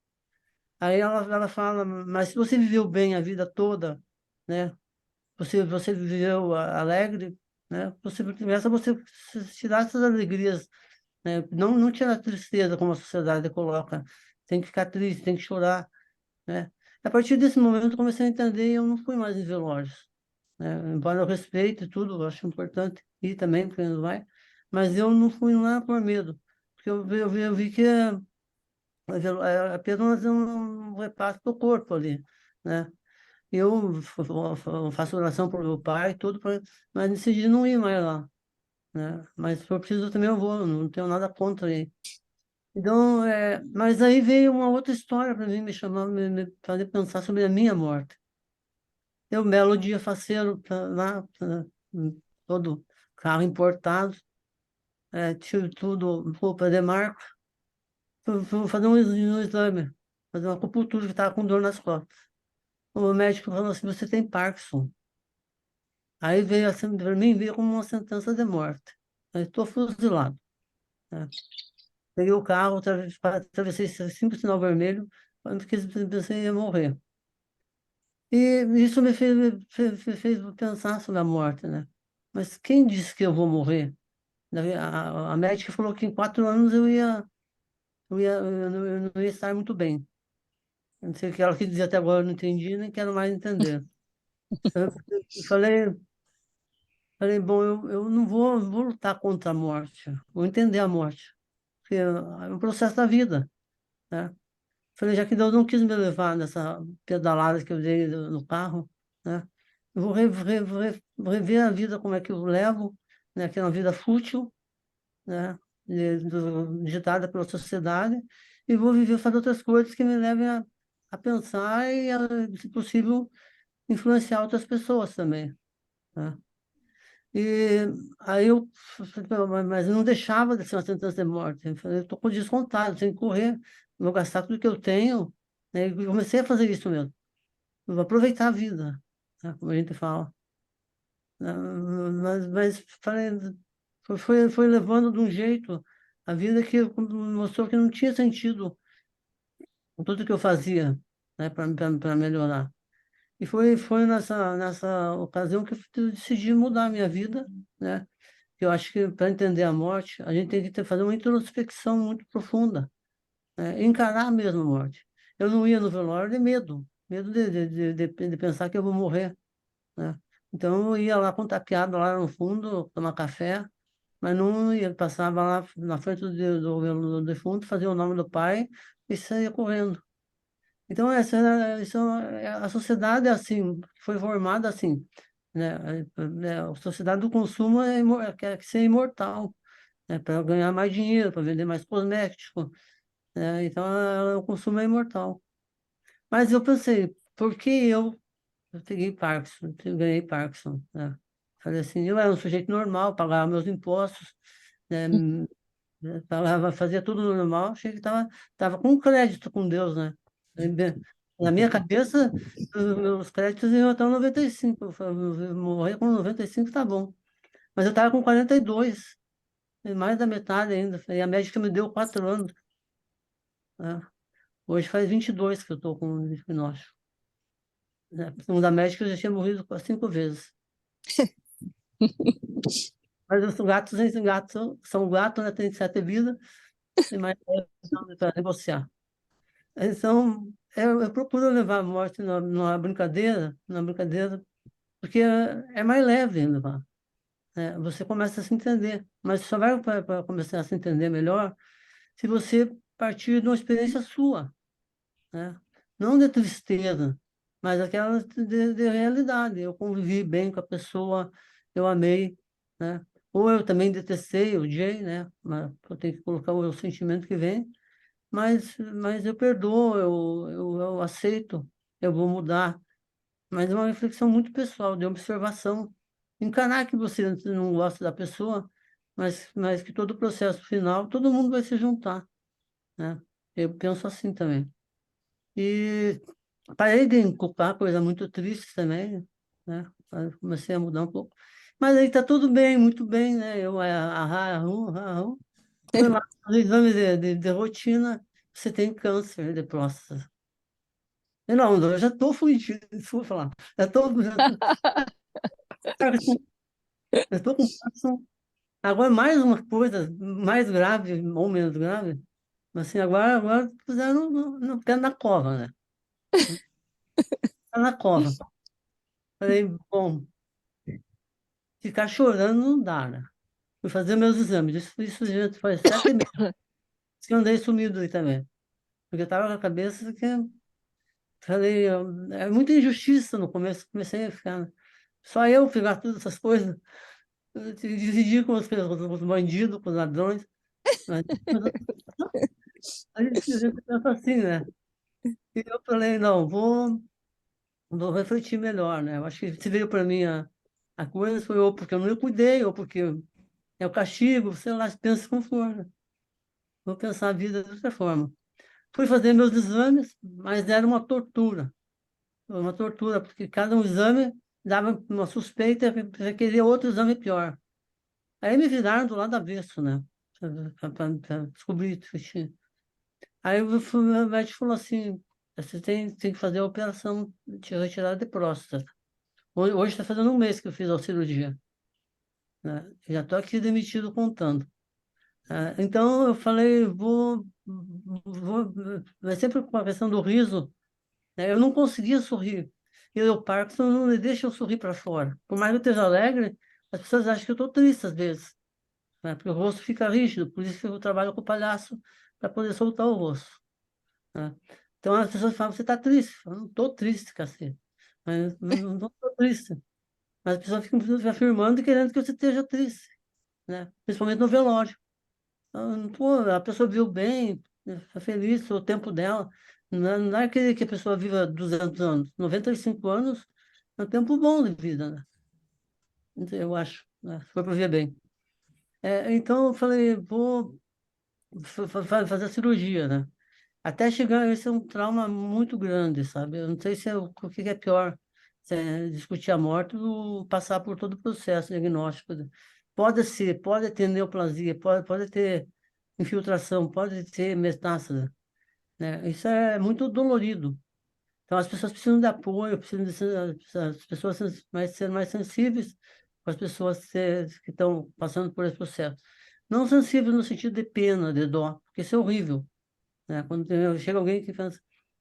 Aí ela fala, mas se você viveu bem a vida toda, né? Você viveu alegre, né? Você tirar essas alegrias, né? Não tirar a tristeza como a sociedade coloca. Tem que ficar triste, tem que chorar, né? A partir desse momento eu comecei a entender e eu não fui mais em velórios, né? Embora eu respeite tudo, eu acho importante ir também, porque não vai, mas eu não fui lá por medo, porque eu vi que é apenas um repasse do corpo ali, né? Eu faço oração para o meu pai, tudo, mas decidi não ir mais lá, né? Mas se for preciso também eu vou, não tenho nada contra aí. Então, mas aí veio uma outra história para mim, me chamar, me fazer pensar sobre a minha morte. Eu, um belo dia, faceiro, lá, todo carro importado, tive tudo, roupa de marca, fui fazer um exame, fazer uma acupuntura que estava com dor nas costas. O médico falou assim, você tem Parkinson. Aí veio assim, para mim, veio como uma sentença de morte. Aí estou fuzilado. né? Peguei o carro, atravessei 5 sinal vermelho, porque pensei em ia morrer. E isso me fez pensar sobre a morte, né? Mas quem disse que eu vou morrer? A médica falou que em 4 anos eu não ia estar muito bem. Eu não sei o que ela quis dizer até agora, eu não entendi, nem quero mais entender. Eu falei, bom, eu não vou lutar contra a morte, vou entender a morte, porque é um processo da vida, né? Falei, já que Deus não quis me levar nessa pedalada que eu dei no carro, né? Eu vou rever a vida, como é que eu levo, né? Que é uma vida fútil, né? Ditada pela sociedade, e vou viver, fazer outras coisas que me levem a pensar e, se possível, influenciar outras pessoas também, né? E aí mas eu não deixava de ser uma sentença de morte. Eu falei, eu estou com descontado, tenho que correr, vou gastar tudo que eu tenho, né? E comecei a fazer isso mesmo. Eu vou aproveitar a vida, né? Como a gente fala. Mas falei, foi levando de um jeito a vida que mostrou que não tinha sentido tudo que eu fazia, né, para melhorar. E foi nessa ocasião que eu decidi mudar a minha vida, né? Eu acho que para entender a morte, a gente tem que fazer uma introspecção muito profunda, né? Encarar mesmo a morte. Eu não ia no velório de medo, medo de pensar que eu vou morrer, né? Então eu ia lá contar piada lá no fundo, tomar café, mas não ia, passava lá na frente do defunto, fazia o nome do pai e saía correndo. Então, a sociedade é assim, foi formada assim, né? A sociedade do consumo quer ser imortal, né? Para ganhar mais dinheiro, para vender mais cosmético, né? Então, o consumo é imortal. Mas eu pensei, por que eu peguei Parkinson, eu ganhei Parkinson, né? Falei assim, eu era um sujeito normal, pagava meus impostos, né? Falava, fazia tudo normal, achei que tava com crédito com Deus, né? Na minha cabeça, os meus créditos iam até 95. Eu falei, morrer com 95 tá bom. Mas eu estava com 42, e mais da metade ainda. E a médica me deu 4 anos, né? Hoje faz 22 que eu estou com o diagnóstico, né? Segundo a médica, eu já tinha morrido 5 vezes. Mas os gatos, são gatos, né? Tem 7 vidas, e mais para negociar. Então, eu procuro levar a morte numa brincadeira, porque é mais leve levar, né? Você começa a se entender, mas só vai para começar a se entender melhor se você partir de uma experiência sua, né? Não de tristeza, mas aquela de realidade. Eu convivi bem com a pessoa, eu amei, né? Ou eu também detestei, odiei, né? Mas eu tenho que colocar o sentimento que vem. Mas eu perdoo, eu aceito, eu vou mudar. Mas é uma reflexão muito pessoal, de observação. Encarar que você não gosta da pessoa, mas que todo o processo final, todo mundo vai se juntar, né? Eu penso assim também. E parei de inculcar coisa muito triste também, né? Comecei a mudar um pouco. Mas aí está tudo bem, muito bem, né? Foi lá, os exames de rotina, você tem câncer de próstata. Não, eu já estou fugindo, desculpa falar. Já estou com Parkinson. Agora, mais uma coisa, mais grave ou menos grave, mas assim, agora puseram no pé na cova, né? Tá na cova. Falei, bom, ficar chorando não dá, né? Fui fazer meus exames. Isso já faz 7 meses que eu andei sumido aí também. Porque eu estava com a cabeça que falei, é muita injustiça no começo, comecei a ficar, né? Só eu pegar todas essas coisas, dividir com os bandidos, com os ladrões. Mas a gente pensa assim, né? E eu falei, não, vou refletir melhor, né? Eu acho que se veio para mim a coisa, foi ou porque eu não cuidei, ou porque é o castigo, sei lá, pensa como for, né? Vou pensar a vida de outra forma. Fui fazer meus exames, mas era uma tortura, porque cada um exame dava uma suspeita, já queria outro exame pior. Aí me viraram do lado avesso, né? para descobrir o que tinha. Aí o médico falou assim, você tem que fazer a operação de retirada de próstata. Hoje está fazendo um mês que eu fiz a cirurgia, né? Já estou aqui demitido contando. Então eu falei, mas sempre com a questão do riso, né? Eu não conseguia sorrir. E o Parkinson não me deixa eu sorrir para fora. Por mais que eu esteja alegre, as pessoas acham que eu estou triste às vezes, né? Porque o rosto fica rígido, por isso que eu trabalho com o palhaço, para poder soltar o rosto, né? Então as pessoas falam, você está triste? Eu falo, não estou triste, cacete. Mas não estou triste. Mas as pessoas ficam afirmando e querendo que você esteja triste, né? Principalmente no velório. Pô, a pessoa viu bem, está feliz, o tempo dela. Não é que a pessoa viva 200 anos. 95 anos é um tempo bom de vida, né? Então, eu acho, né? Se for para ver bem. Então, eu falei, vou fazer a cirurgia, né? Até chegar, esse é um trauma muito grande, sabe? Eu não sei se o que é pior, se é discutir a morte ou passar por todo o processo diagnóstico. Pode ser, pode ter neoplasia, pode ter infiltração, pode ter metástase, né? Isso é muito dolorido. Então, as pessoas precisam de apoio, precisam as pessoas ser mais sensíveis com as pessoas que estão passando por esse processo. Não sensíveis no sentido de pena, de dó, porque isso é horrível, né? Quando chega alguém que pensa,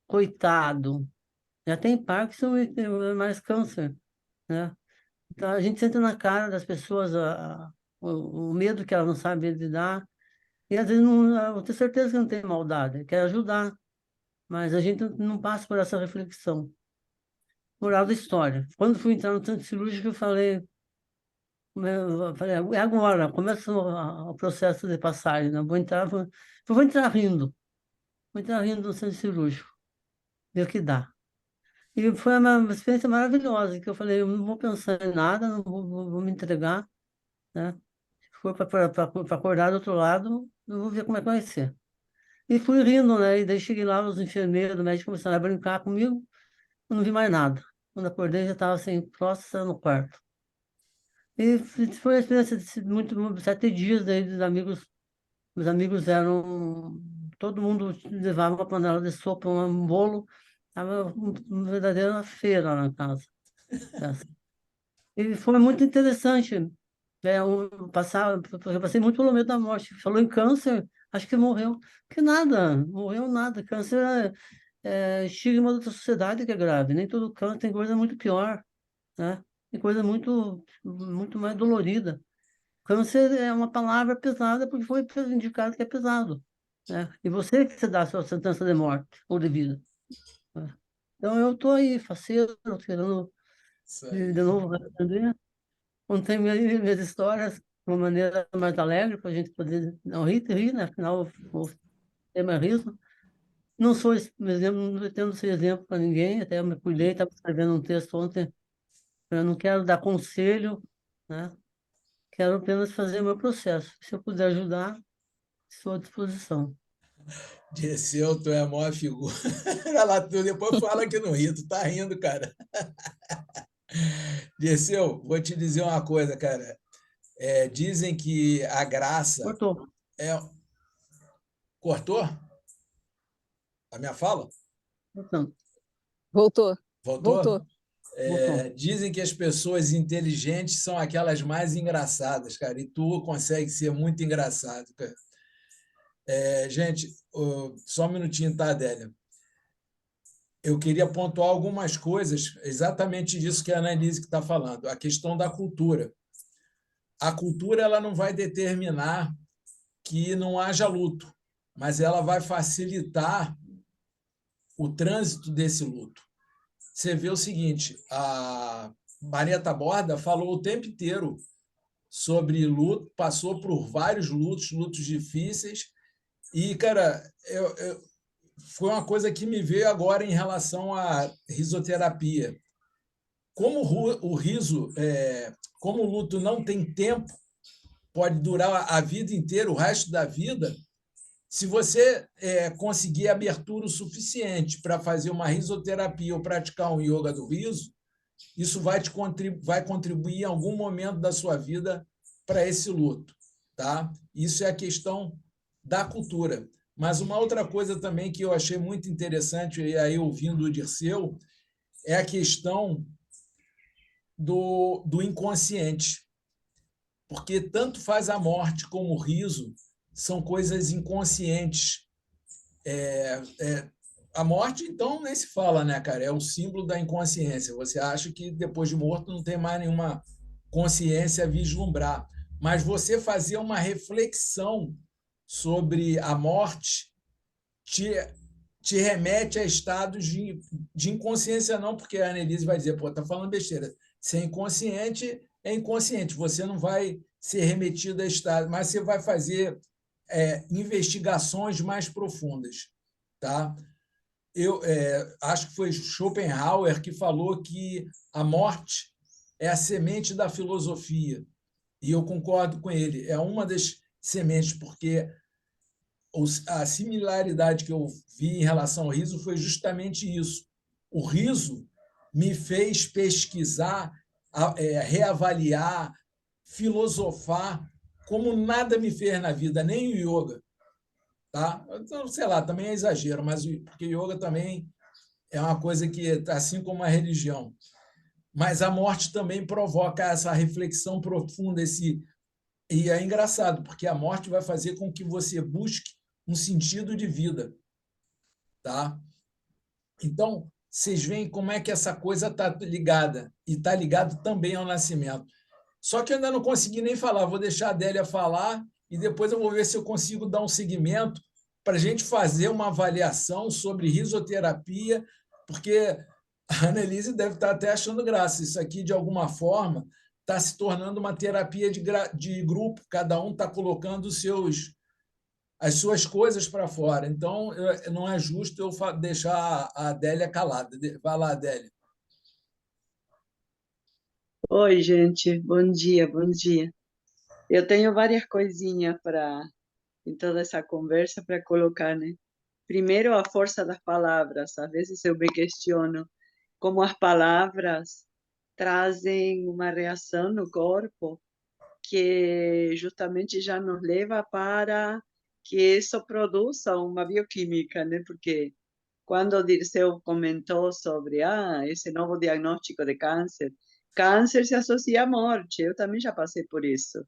coitado, já tem Parkinson e tem mais câncer, né? Então, a gente sente na cara das pessoas o medo que elas não sabem lidar, e às vezes não, eu tenho certeza que não tem maldade, quer ajudar, mas a gente não passa por essa reflexão. Moral da história. Quando fui entrar no centro cirúrgico, eu falei, é agora, começa o processo de passagem, né? Vou entrar rindo. Vou entrar rindo no centro cirúrgico, ver o que dá. E foi uma experiência maravilhosa, que eu falei, eu não vou pensar em nada, não vou me entregar, né? Se for para acordar do outro lado, eu vou ver como é que vai ser. E fui rindo, né? E daí cheguei lá, os enfermeiros do médico começaram a brincar comigo, eu não vi mais nada. Quando acordei, já estava sem próstata no quarto. E foi uma experiência de 7 dias daí dos amigos. Meus amigos eram. Todo mundo levava uma panela de sopa, um bolo. Estava uma verdadeira feira lá na casa. E foi muito interessante. Eu passei muito pelo medo da morte. Falou em câncer, acho que morreu. Que nada, morreu nada. Câncer é estigma da sociedade que é grave. Nem todo câncer tem coisa muito pior, né? Tem coisa muito mais dolorida. Câncer é uma palavra pesada porque foi indicado que é pesado, né? E você que se dá a sua sentença de morte ou de vida, né? Então eu estou aí, faceiro, querendo Isso de aí. novo aprender, contei minhas histórias de uma maneira mais alegre para a gente poder não rir, né? Afinal, o tema é riso. Não sou exemplo, não pretendo ser exemplo para ninguém, até eu me cuidei, estava escrevendo um texto ontem, eu não quero dar conselho, né? Quero apenas fazer o meu processo. Se eu puder ajudar, estou à disposição. Dirceu, tu é a maior figura. Olha lá, tu depois fala que não ri, tu tá rindo, cara. Dirceu, vou te dizer uma coisa, cara. Dizem que a graça Cortou. é. Cortou a minha fala? Cortando. Voltou, Voltou? voltou. Voltou. Dizem que as pessoas inteligentes são aquelas mais engraçadas, cara, e tu consegue ser muito engraçado, cara. Gente, só um minutinho, tá, Adélia? Eu queria pontuar algumas coisas, exatamente disso que a Annalise está falando, a questão da cultura. A cultura ela não vai determinar que não haja luto, mas ela vai facilitar o trânsito desse luto. Você vê o seguinte, a Marieta Borda falou o tempo inteiro sobre luto, passou por vários lutos difíceis, e, cara, foi uma coisa que me veio agora em relação à risoterapia. Como o riso, como o luto não tem tempo, pode durar a vida inteira, o resto da vida, se você conseguir abertura o suficiente para fazer uma risoterapia ou praticar um yoga do riso, isso vai contribuir em algum momento da sua vida para esse luto. tá? Isso é a questão da cultura. Mas uma outra coisa também que eu achei muito interessante, e aí ouvindo o Dirceu, é a questão do inconsciente. Porque tanto faz a morte como o riso, são coisas inconscientes. A morte, então, nem se fala, né, cara? É o símbolo da inconsciência. Você acha que depois de morto não tem mais nenhuma consciência a vislumbrar. Mas você fazer uma reflexão sobre a morte te, te remete a estados de inconsciência, não, porque a Annelise vai dizer, pô, tá falando besteira. Se é inconsciente, é inconsciente. Você não vai ser remetido a estado, mas você vai fazer investigações mais profundas, tá? Eu acho que foi Schopenhauer que falou que a morte é a semente da filosofia. E eu concordo com ele. É uma das sementes, porque a similaridade que eu vi em relação ao riso foi justamente isso. O riso me fez pesquisar, reavaliar, filosofar, como nada me fez na vida, nem o yoga. Tá? Então, sei lá, também é exagero, mas porque yoga também é uma coisa que, assim como a religião, mas a morte também provoca essa reflexão profunda, e é engraçado, porque a morte vai fazer com que você busque um sentido de vida, tá? Então, vocês veem como é que essa coisa está ligada, e está ligado também ao nascimento. Só que eu ainda não consegui nem falar, vou deixar a Adélia falar e depois eu vou ver se eu consigo dar um segmento para a gente fazer uma avaliação sobre risoterapia, porque a Annelise deve estar até achando graça. Isso aqui, de alguma forma, está se tornando uma terapia de grupo, cada um está colocando as suas coisas para fora. Então, não é justo eu deixar a Adélia calada. Vai lá, Adélia. Oi, gente, bom dia, bom dia. Eu tenho várias coisinhas para, em toda essa conversa, para colocar, né? Primeiro, a força das palavras. Às vezes eu me questiono como as palavras trazem uma reação no corpo que justamente já nos leva para que isso produza uma bioquímica, né? Porque quando o Dirceu comentou sobre esse novo diagnóstico de câncer, câncer se associa à morte. Eu também já passei por isso.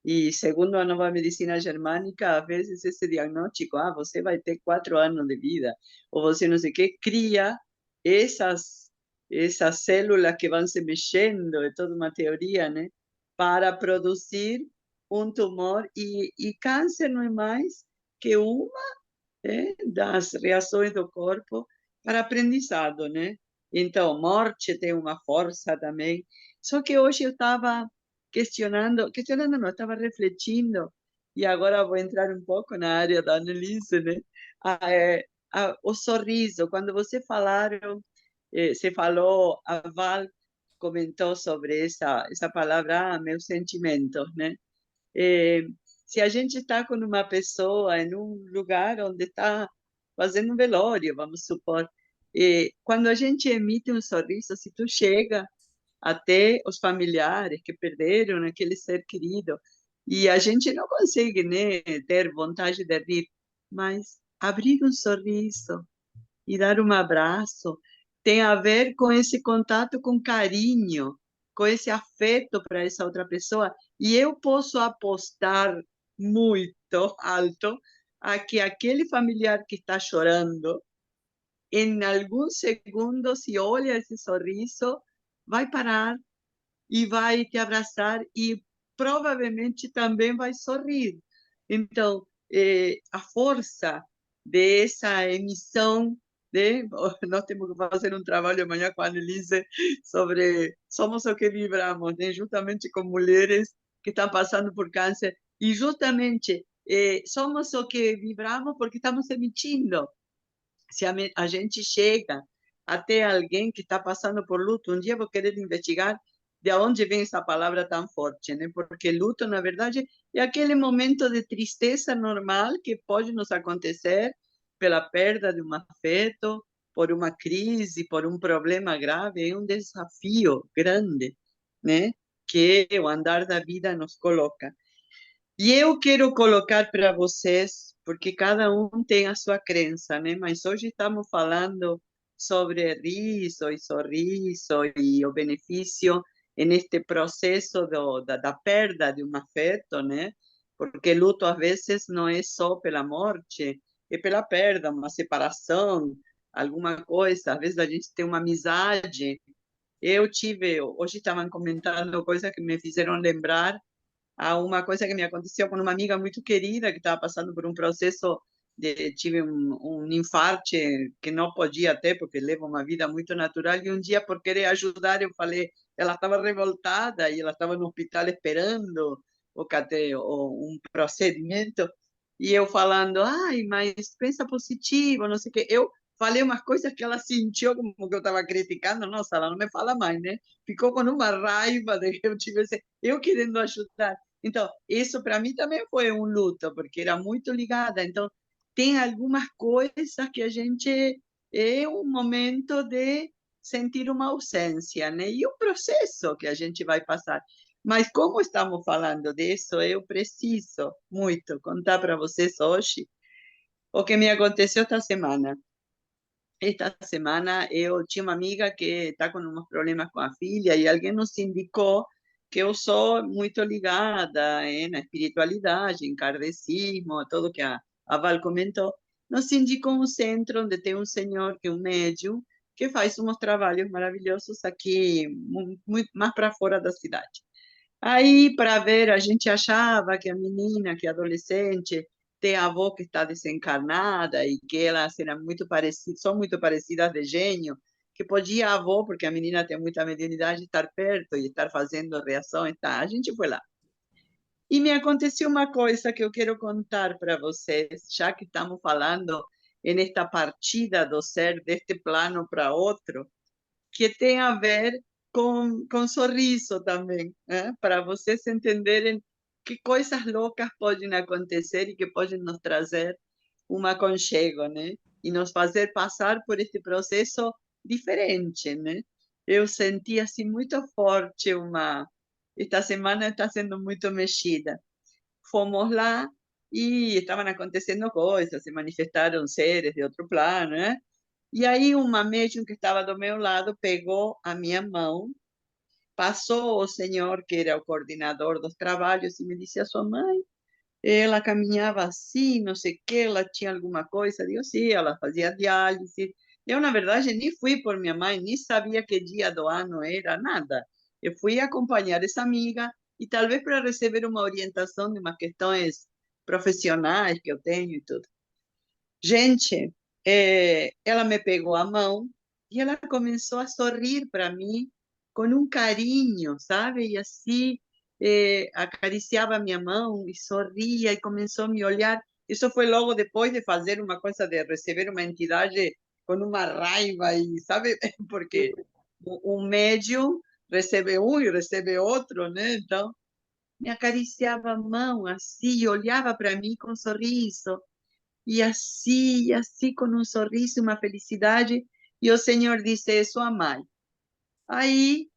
E segundo a nova medicina germânica, às vezes esse diagnóstico, você vai ter 4 anos de vida, ou você não sei o que, cria essas, essas células que vão se mexendo, é toda uma teoria, né? Para produzir um tumor. E câncer não é mais que uma das reações do corpo para aprendizado, né? Então, morte tem uma força também. Só que hoje eu estava questionando não, estava refletindo, e agora vou entrar um pouco na área da Annelise, né? O sorriso, quando você falou, a Val comentou sobre essa palavra, meus sentimentos, né? Eh, Se a gente está com uma pessoa em um lugar onde está fazendo um velório, vamos supor, quando a gente emite um sorriso, se tu chega até os familiares que perderam aquele ser querido, e a gente não consegue, né, ter vontade de rir, mas abrir um sorriso e dar um abraço tem a ver com esse contato com carinho, com esse afeto para essa outra pessoa. E eu posso apostar muito alto a que aquele familiar que está chorando, em alguns segundos, se olha esse sorriso, vai parar e vai te abraçar e provavelmente também vai sorrir. Então, a força dessa emissão nós temos que fazer um trabalho amanhã com a Annelise sobre somos o que vibramos, né? Justamente com mulheres que estão passando por câncer e justamente somos o que vibramos porque estamos emitindo. Se a gente chega até alguém que está passando por luto, um dia vou querer investigar de onde vem essa palavra tão forte, né? Porque luto, na verdade, é aquele momento de tristeza normal que pode nos acontecer pela perda de um afeto, por uma crise, por um problema grave, é um desafio grande, né? Que o andar da vida nos coloca. E eu quero colocar para vocês, porque cada um tem a sua crença, né? Mas hoje estamos falando sobre riso e sorriso e o benefício neste processo da perda de um afeto, né? Porque luto às vezes não é só pela morte, é pela perda, uma separação, alguma coisa. Às vezes a gente tem uma amizade. Eu tive, hoje estavam comentando coisas que me fizeram lembrar a uma coisa que me aconteceu com uma amiga muito querida que estava passando por um processo de tive um infarto que não podia ter porque leva uma vida muito natural e um dia por querer ajudar eu falei ela estava revoltada e ela estava no hospital esperando um procedimento e eu falando ai mas pensa positivo não sei o que eu falei umas coisas que ela sentiu como que eu estava criticando nossa ela não me fala mais né ficou com uma raiva de que eu tivesse eu querendo ajudar então, isso para mim também foi um luto, porque era muito ligada. Então, tem algumas coisas que a gente é um momento de sentir uma ausência, né? E um processo que a gente vai passar. Mas como estamos falando disso, eu preciso muito contar para vocês hoje o que me aconteceu esta semana. Esta semana eu tinha uma amiga que está com uns problemas com a filha e alguém nos indicou que eu sou muito ligada na espiritualidade, em kardecismo, tudo que a Val comentou. Nos indicou um centro onde tem um senhor que é um médium que faz uns trabalhos maravilhosos aqui, muito mais para fora da cidade. Aí, para ver, a gente achava que a menina, que a adolescente, tem a avó que está desencarnada e que elas eram muito parecidas, são muito parecidas de gênio, que podia a avó, porque a menina tem muita mediunidade, estar perto e estar fazendo reações. Tá, a gente foi lá. E me aconteceu uma coisa que eu quero contar para vocês, já que estamos falando nesta partida do ser deste plano para outro que tem a ver com sorriso também, né? Para vocês entenderem que coisas loucas podem acontecer e que podem nos trazer um aconchego, né? E nos fazer passar por este processo diferente, né? Eu senti assim muito forte esta semana está sendo muito mexida. Fomos lá e estavam acontecendo coisas, se manifestaram seres de outro plano, né? E aí uma médium que estava do meu lado pegou a minha mão, passou o senhor que era o coordenador dos trabalhos e me disse a sua mãe, ela caminhava assim, não sei o que, ela tinha alguma coisa. Eu digo, sim, ela fazia diálise. Eu, na verdade, nem fui por minha mãe, nem sabia que dia do ano era, nada. Eu fui acompanhar essa amiga e talvez para receber uma orientação de umas questões profissionais que eu tenho e tudo. Gente, ela me pegou a mão e ela começou a sorrir para mim com um carinho, sabe? E assim, acariciava a minha mão e sorria e começou a me olhar. Isso foi logo depois de fazer uma coisa, de receber uma entidade com uma raiva, e sabe? Porque o médium recebe um e recebe outro, né? Então, me acariciava a mão assim, e olhava para mim com um sorriso. E assim, com um sorriso, uma felicidade. E o Senhor disse, é sua mãe. Aí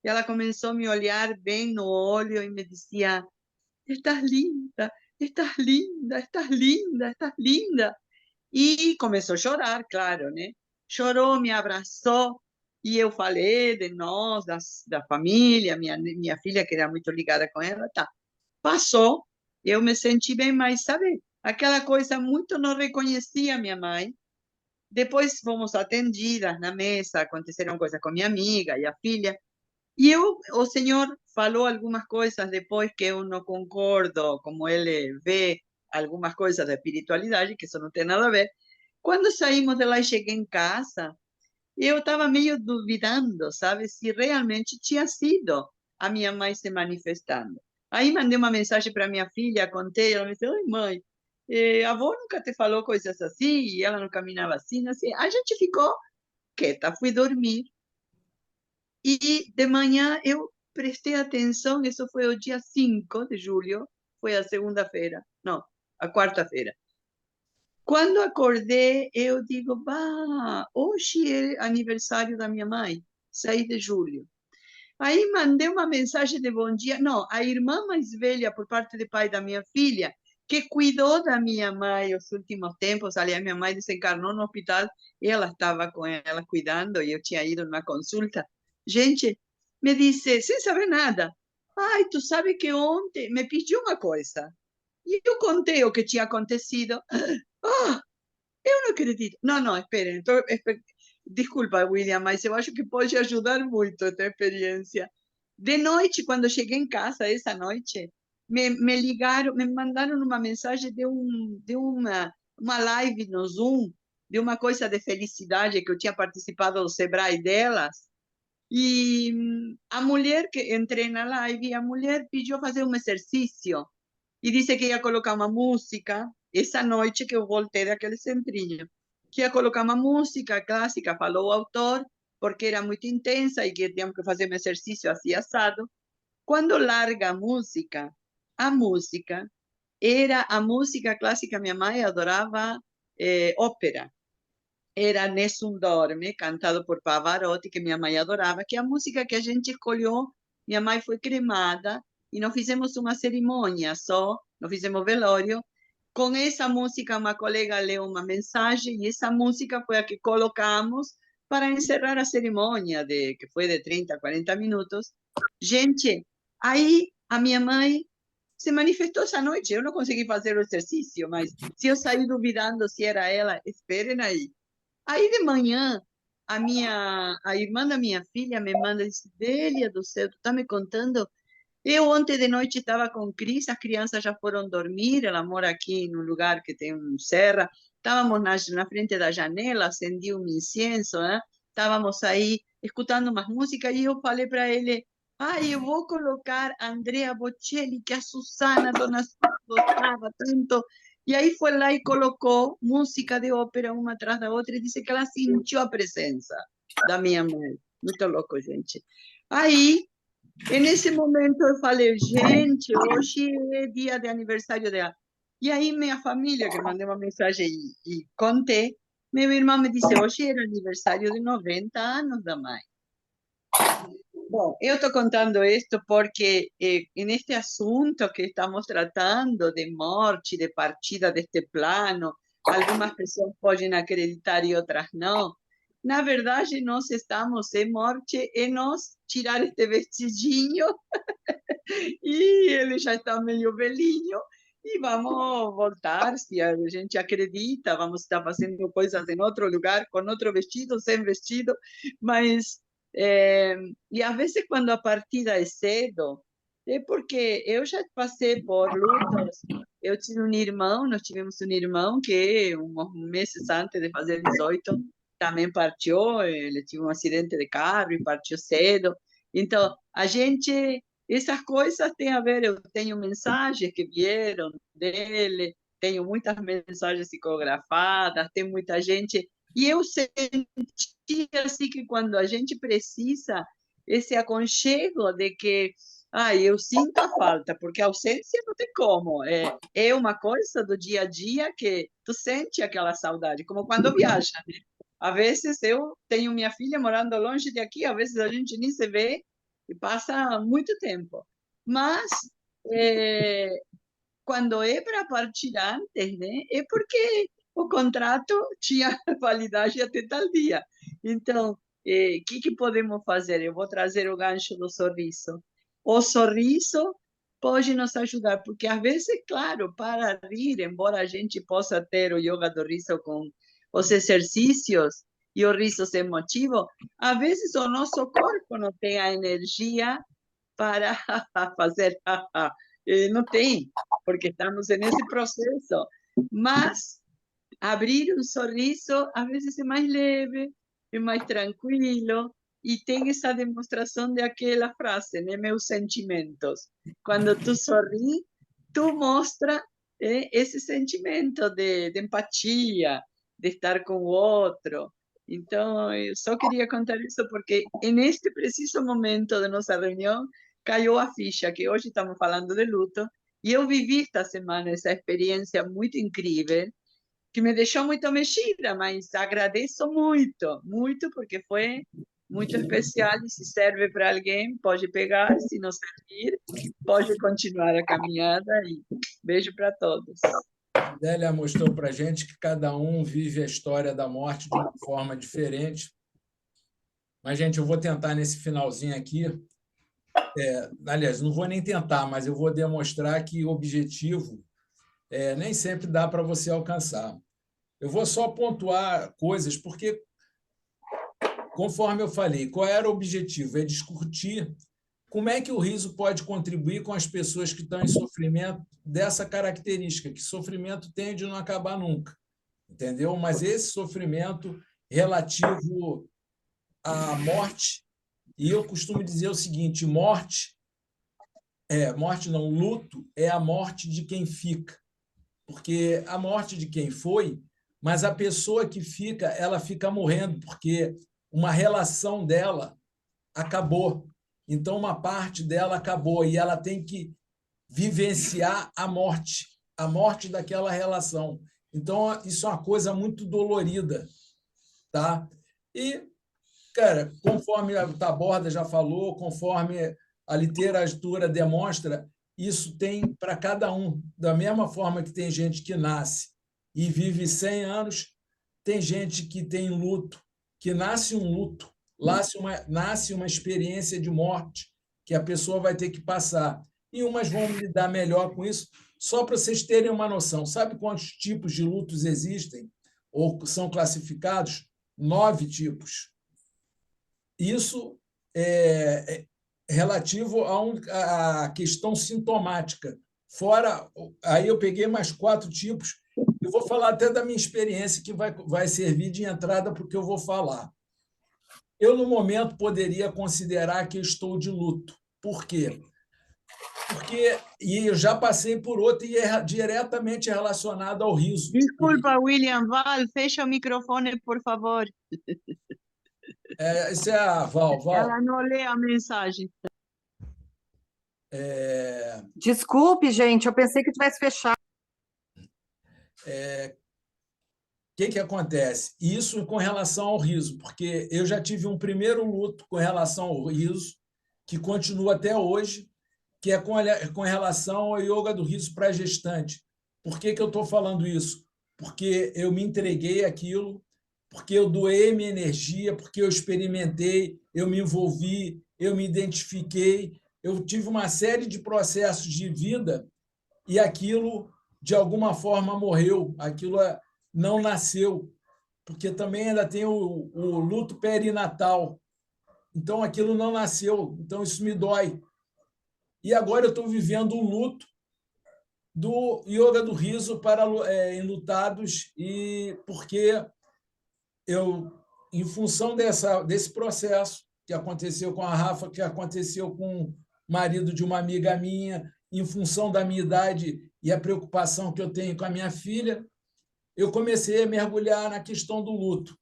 ela começou a me olhar bem no olho e me dizia, estás linda, estás linda, estás linda, estás linda. E começou a chorar, claro, né? Chorou, me abraçou. E eu falei de nós, da família, minha filha, que era muito ligada com ela, tá. Passou, eu me senti bem, mas sabe, aquela coisa muito não reconhecia minha mãe. Depois fomos atendidas na mesa, aconteceram coisas com minha amiga e a filha. E o senhor falou algumas coisas depois que eu não concordo, como ele vê algumas coisas da espiritualidade, que isso não tem nada a ver. Quando saímos de lá e cheguei em casa, eu estava meio duvidando, sabe, se realmente tinha sido a minha mãe se manifestando. Aí mandei uma mensagem para minha filha, contei, ela me disse, oi mãe, a avó nunca te falou coisas assim, e ela não caminhava assim, assim. A gente ficou quieta, fui dormir. E de manhã eu prestei atenção, isso foi o dia 5 de julho, foi a segunda-feira, não, a quarta-feira. Quando acordei, eu digo, bah, hoje é aniversário da minha mãe, 6 de julho. Aí mandei uma mensagem de bom dia. Não, a irmã mais velha, por parte de pai da minha filha, que cuidou da minha mãe os últimos tempos. Aliás, minha mãe desencarnou no hospital e ela estava com ela cuidando e eu tinha ido numa consulta. Gente, me disse, sem saber nada, ai, tu sabe que ontem me pediu uma coisa. E eu contei o que tinha acontecido. Ah, eu não acredito. Não, não, esperem. Desculpa, William, mas eu acho que pode ajudar muito esta experiência. De noite, quando cheguei em casa, essa noite, me ligaram, me mandaram uma mensagem de uma live no Zoom, de uma coisa de felicidade que eu tinha participado do Sebrae delas. E a mulher que entrei na live, a mulher pediu fazer um exercício e disse que ia colocar uma música essa noite que eu voltei daquele centrinho, que ia colocar uma música clássica, falou o autor, porque era muito intensa e que tínhamos que fazer um exercício assim assado. Quando larga a música era a música clássica, minha mãe adorava ópera. Era Nessun Dorme, cantado por Pavarotti, que minha mãe adorava, que é a música que a gente escolheu. Minha mãe foi cremada e nós fizemos uma cerimônia só, nós fizemos velório. Com essa música, uma colega leu uma mensagem e essa música foi a que colocamos para encerrar a cerimônia, que foi de 30 a 40 minutos. Gente, aí a minha mãe se manifestou essa noite. Eu não consegui fazer o exercício, mas se eu saí duvidando se era ela, esperem aí. Aí de manhã, a irmã da minha filha me manda e diz, Délia do céu, tu tá me contando? Eu ontem de noite estava com Cris, as crianças já foram dormir, ela mora aqui num lugar que tem um serra, estávamos na frente da janela, acendi um incenso, né? Estávamos aí escutando umas músicas e eu falei para ele, eu vou colocar a Andrea Bocelli, que a Susana Dona Susana gostava tanto. E aí foi lá e colocou música de ópera uma atrás da outra e disse que ela sentiu a presença da minha mãe. Muito louco, gente. Aí, nesse momento, eu falei, gente, hoje é dia de aniversário dela. E aí, minha família, que mandei uma mensagem e contei, meu irmão me disse, hoje era aniversário de 90 anos da mãe. Bom, eu estou contando isto porque neste assunto que estamos tratando de morte, de partida deste plano, algumas pessoas podem acreditar e outras não. Na verdade, nós estamos em morte e nos tirar este vestidinho e ele já está meio velhinho e vamos voltar, se a gente acredita, vamos estar fazendo coisas em outro lugar, com outro vestido, sem vestido, mas e às vezes quando a partida é cedo, é porque eu já passei por lutas, eu tive um irmão, nós tivemos um irmão que uns meses antes de fazer 18 também partiu, ele teve um acidente de carro e partiu cedo, então a gente essas coisas têm a ver, eu tenho mensagens que vieram dele, tenho muitas mensagens psicografadas, tem muita gente, e eu senti assim que quando a gente precisa esse aconchego de que, eu sinto a falta, porque a ausência não tem como, é uma coisa do dia a dia que tu sente aquela saudade, como quando viaja, né? Às vezes eu tenho minha filha morando longe de aqui, às vezes a gente nem se vê, e passa muito tempo. Mas, quando é para partir antes, né, é porque o contrato tinha validade até tal dia. Então, o que podemos fazer? Eu vou trazer o gancho do sorriso. O sorriso pode nos ajudar, porque às vezes, claro, para rir, embora a gente possa ter o yoga do riso com os exercícios e o riso ser motivo, às vezes o nosso corpo não tem a energia para fazer, não tem, porque estamos nesse processo. Mas abrir um sorriso, às vezes é mais leve, é mais tranquilo, e tem essa demonstração daquela frase, né? Meus sentimentos. Quando tu sorri, tu mostra esse sentimento de empatia, de estar com o outro. Então, eu só queria contar isso porque, neste preciso momento da nossa reunião, caiu a ficha que hoje estamos falando de luto, e eu vivi esta semana essa experiência muito incrível, que me deixou muito mexida, mas agradeço muito, muito, porque foi muito especial e se serve para alguém, pode pegar, se não servir, pode continuar a caminhada e beijo para todos. A Adélia mostrou para a gente que cada um vive a história da morte de uma forma diferente. Mas, gente, eu vou tentar nesse finalzinho aqui. Aliás, não vou nem tentar, mas eu vou demonstrar que o objetivo nem sempre dá para você alcançar. Eu vou só pontuar coisas, porque, conforme eu falei, qual era o objetivo? É discutir como é que o riso pode contribuir com as pessoas que estão em sofrimento dessa característica, que sofrimento tende a não acabar nunca, entendeu? Mas esse sofrimento relativo à morte, e eu costumo dizer o seguinte, morte não, luto é a morte de quem fica, porque a morte de quem foi, mas a pessoa que fica, ela fica morrendo, porque uma relação dela acabou. Então, uma parte dela acabou e ela tem que vivenciar a morte daquela relação. Então, isso é uma coisa muito dolorida, tá? E, cara, conforme a Taborda já falou, conforme a literatura demonstra, isso tem para cada um. Da mesma forma que tem gente que nasce e vive 100 anos, tem gente que tem luto, que nasce um luto, nasce uma experiência de morte que a pessoa vai ter que passar. E umas vão lidar melhor com isso. Só para vocês terem uma noção, sabe quantos tipos de lutos existem ou são classificados? 9 tipos. Isso é relativo à questão sintomática. Fora, aí eu peguei mais 4 tipos. Eu vou falar até da minha experiência, que vai servir de entrada para o que eu vou falar. Eu, no momento, poderia considerar que estou de luto. Por quê? E eu já passei por outro e é diretamente relacionado ao riso. Desculpa, William Val, fecha o microfone, por favor. Isso é a Val. Ela não lê a mensagem. Desculpe, gente, eu pensei que tivesse fechado. O que acontece? Isso com relação ao riso, porque eu já tive um primeiro luto com relação ao riso, que continua até hoje, que é com relação ao yoga do riso para gestante. Por que eu estou falando isso? Porque eu me entreguei àquilo, porque eu doei minha energia, porque eu experimentei, eu me envolvi, eu me identifiquei, eu tive uma série de processos de vida e aquilo, de alguma forma, morreu, aquilo não nasceu, porque também ainda tem o luto perinatal. Então, aquilo não nasceu, então isso me dói. E agora eu estou vivendo um luto do yoga do riso para enlutados, e porque eu, em função desse processo que aconteceu com a Rafa, que aconteceu com o marido de uma amiga minha, em função da minha idade e a preocupação que eu tenho com a minha filha, eu comecei a mergulhar na questão do luto,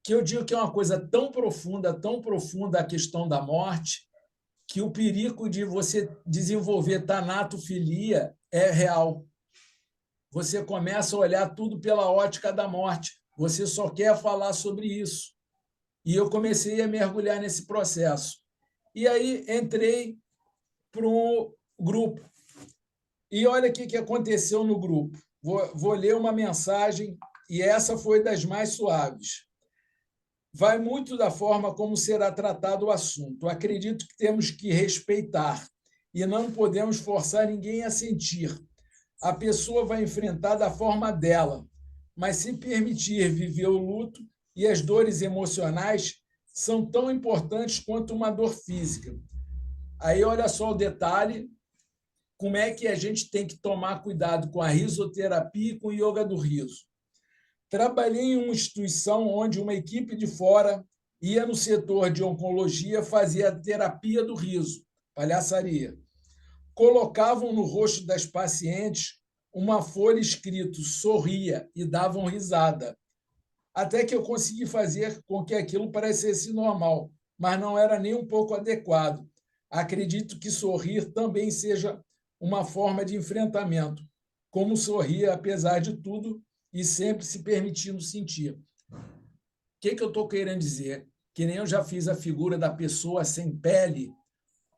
que eu digo que é uma coisa tão profunda a questão da morte, que o perigo de você desenvolver tanatofilia é real. Você começa a olhar tudo pela ótica da morte. Você só quer falar sobre isso. E eu comecei a mergulhar nesse processo. E aí entrei para um grupo. E olha o que aconteceu no grupo. Vou ler uma mensagem, e essa foi das mais suaves. Vai muito da forma como será tratado o assunto. Acredito que temos que respeitar e não podemos forçar ninguém a sentir. A pessoa vai enfrentar da forma dela, mas se permitir viver o luto e as dores emocionais são tão importantes quanto uma dor física. Aí, olha só o detalhe, como é que a gente tem que tomar cuidado com a risoterapia e com o yoga do riso. Trabalhei em uma instituição onde uma equipe de fora ia no setor de oncologia fazer a terapia do riso, palhaçaria. Colocavam no rosto das pacientes uma folha escrito sorria e davam risada. Até que eu consegui fazer com que aquilo parecesse normal, mas não era nem um pouco adequado. Acredito que sorrir também seja uma forma de enfrentamento, como sorrir apesar de tudo e sempre se permitindo sentir. O que eu estou querendo dizer? que nem eu já fiz a figura da pessoa sem pele,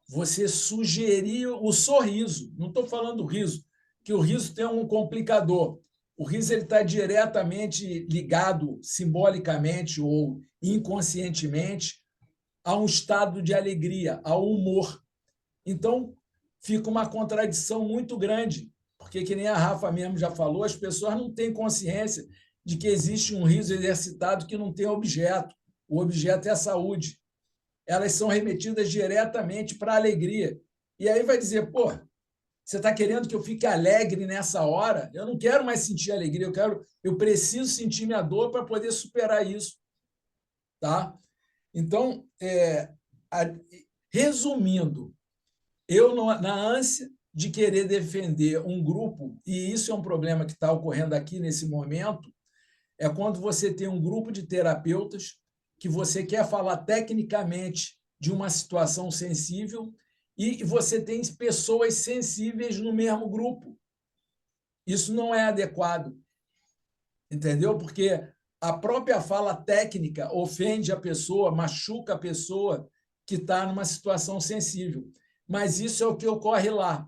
você sugerir o sorriso. Não estou falando do riso, que o riso tem um complicador. O riso está diretamente ligado, simbolicamente ou inconscientemente, a um estado de alegria, ao humor. Então, fica uma contradição muito grande, porque, que nem a Rafa mesmo já falou, as pessoas não têm consciência de que existe um riso exercitado que não tem objeto. O objeto é a saúde. Elas são remetidas diretamente para a alegria. E aí vai dizer, pô, você está querendo que eu fique alegre nessa hora? Eu não quero mais sentir alegria, eu preciso sentir minha dor para poder superar isso. Tá? Então, resumindo, eu, na ânsia de querer defender um grupo, e isso é um problema que está ocorrendo aqui nesse momento, é quando você tem um grupo de terapeutas que você quer falar tecnicamente de uma situação sensível e você tem pessoas sensíveis no mesmo grupo. Isso não é adequado, entendeu? Porque a própria fala técnica ofende a pessoa, machuca a pessoa que está numa situação sensível. Mas isso é o que ocorre lá.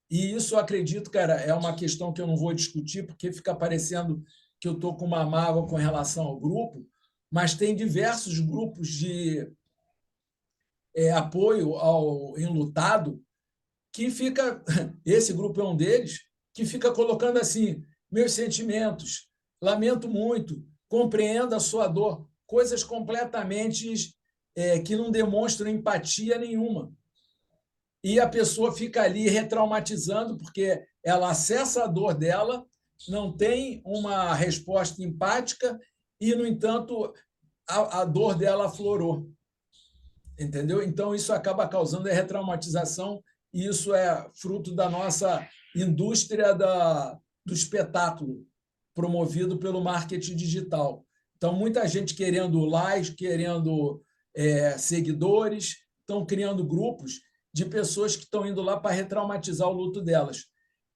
E isso, eu acredito, cara, é uma questão que eu não vou discutir, porque fica parecendo que eu estou com uma mágoa com relação ao grupo, mas tem diversos grupos de apoio ao enlutado que fica, esse grupo é um deles, que fica colocando assim, meus sentimentos, lamento muito, compreendo a sua dor, coisas completamente que não demonstram empatia nenhuma. E a pessoa fica ali retraumatizando, porque ela acessa a dor dela, não tem uma resposta empática e, no entanto, a dor dela aflorou. Entendeu? Então, isso acaba causando a retraumatização e isso é fruto da nossa indústria do espetáculo, promovido pelo marketing digital. Então, muita gente querendo likes, querendo seguidores, estão criando grupos de pessoas que estão indo lá para retraumatizar o luto delas.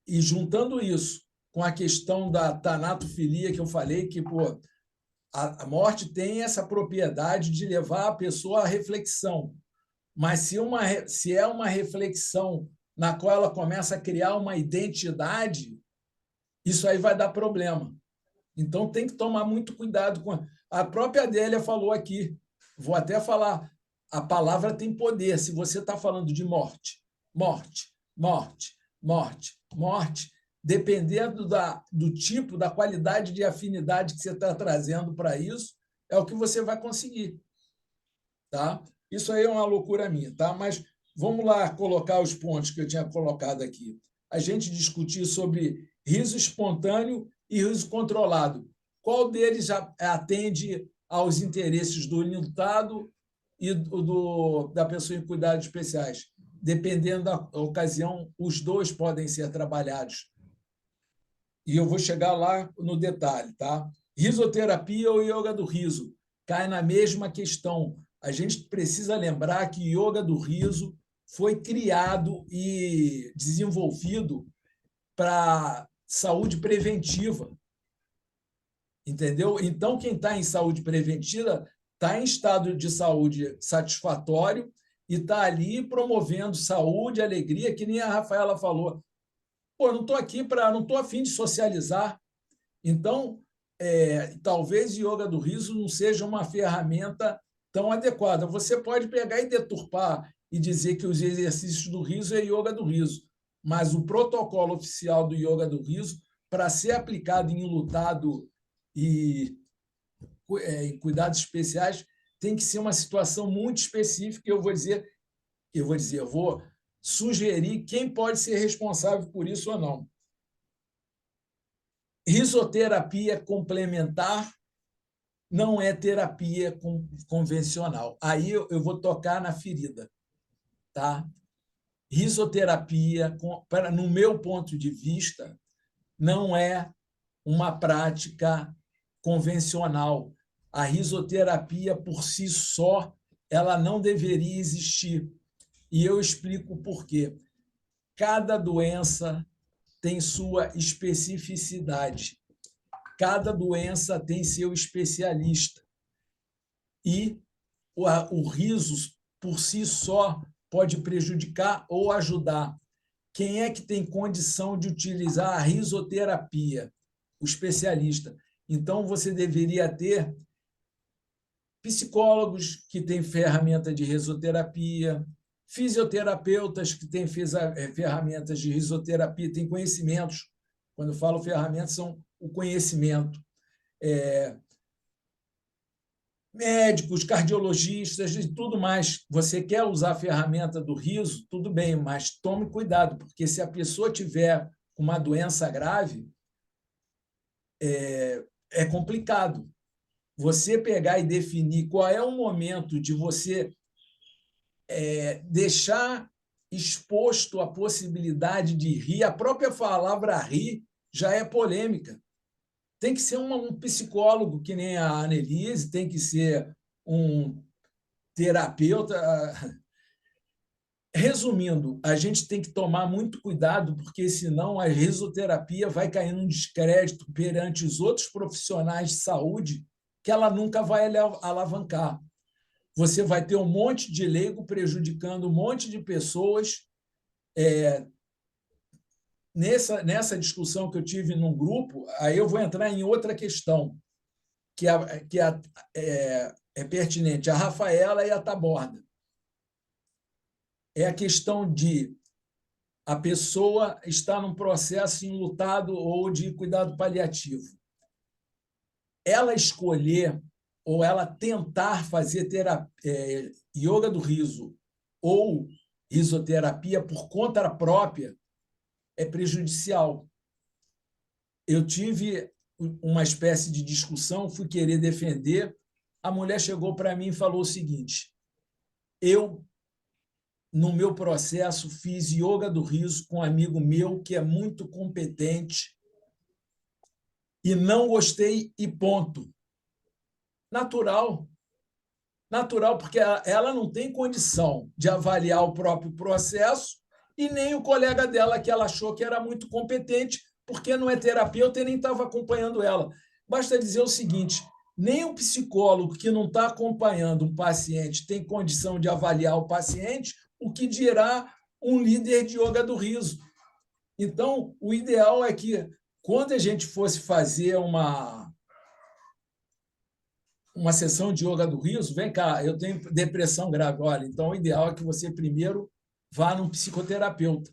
E juntando isso com a questão da tanatofilia que eu falei, que pô, a morte tem essa propriedade de levar a pessoa à reflexão. Mas se é uma reflexão na qual ela começa a criar uma identidade, isso aí vai dar problema. Então, tem que tomar muito cuidado com... A própria Adélia falou aqui, vou até falar, a palavra tem poder. Se você está falando de morte, morte, morte, morte, morte, dependendo do tipo, da qualidade de afinidade que você está trazendo para isso, é o que você vai conseguir. Tá? Isso aí é uma loucura minha, tá? Mas vamos lá colocar os pontos que eu tinha colocado aqui. A gente discutir sobre riso espontâneo e riso controlado. Qual deles atende aos interesses do enlutado e da pessoa em cuidados especiais? Dependendo da ocasião, os dois podem ser trabalhados. E eu vou chegar lá no detalhe. Tá? Risoterapia ou yoga do riso? Cai na mesma questão. A gente precisa lembrar que o yoga do riso foi criado e desenvolvido para saúde preventiva. Entendeu? Então, quem está em saúde preventiva está em estado de saúde satisfatório e está ali promovendo saúde, alegria, que nem a Rafaela falou. Pô, não estou aqui não estou a fim de socializar. Então, talvez o yoga do riso não seja uma ferramenta tão adequada. Você pode pegar e deturpar e dizer que os exercícios do riso é yoga do riso, mas o protocolo oficial do yoga do riso, para ser aplicado em enlutado e em cuidados especiais, tem que ser uma situação muito específica. Eu vou sugerir quem pode ser responsável por isso ou não. Risoterapia complementar não é terapia convencional. Aí eu vou tocar na ferida. Tá? Risoterapia, no meu ponto de vista, não é uma prática convencional. A risoterapia, por si só, ela não deveria existir. E eu explico por quê. Cada doença tem sua especificidade. Cada doença tem seu especialista. E o riso, por si só, pode prejudicar ou ajudar. Quem é que tem condição de utilizar a risoterapia? O especialista. Então, você deveria ter psicólogos que têm ferramenta de risoterapia, fisioterapeutas que têm ferramentas de risoterapia, têm conhecimentos. Quando eu falo ferramentas, são o conhecimento. Médicos, cardiologistas e tudo mais. Você quer usar a ferramenta do riso, tudo bem, mas tome cuidado, porque se a pessoa tiver uma doença grave, é complicado. Você pegar e definir qual é o momento de você deixar exposto a possibilidade de rir, a própria palavra rir já é polêmica. Tem que ser um psicólogo, que nem a Annelise, tem que ser um terapeuta. Resumindo, a gente tem que tomar muito cuidado, porque senão a risoterapia vai cair num descrédito perante os outros profissionais de saúde que ela nunca vai alavancar. Você vai ter um monte de leigo prejudicando um monte de pessoas. Nessa discussão que eu tive num grupo, aí eu vou entrar em outra questão, que é pertinente, a Rafaela e a Taborda. É a questão de a pessoa estar num processo enlutado ou de cuidado paliativo. Ela escolher ou ela tentar fazer yoga do riso ou risoterapia por conta própria é prejudicial. Eu tive uma espécie de discussão, fui querer defender, a mulher chegou para mim e falou o seguinte: eu, no meu processo, fiz yoga do riso com um amigo meu que é muito competente e não gostei e ponto. Natural, porque ela não tem condição de avaliar o próprio processo e nem o colega dela, que ela achou que era muito competente, porque não é terapeuta e nem estava acompanhando ela. Basta dizer o seguinte: nem o psicólogo que não está acompanhando um paciente tem condição de avaliar o paciente, o que dirá um líder de yoga do riso. Então, o ideal é que, quando a gente fosse fazer uma sessão de yoga do riso, vem cá, eu tenho depressão grave, olha, então o ideal é que você primeiro vá num psicoterapeuta,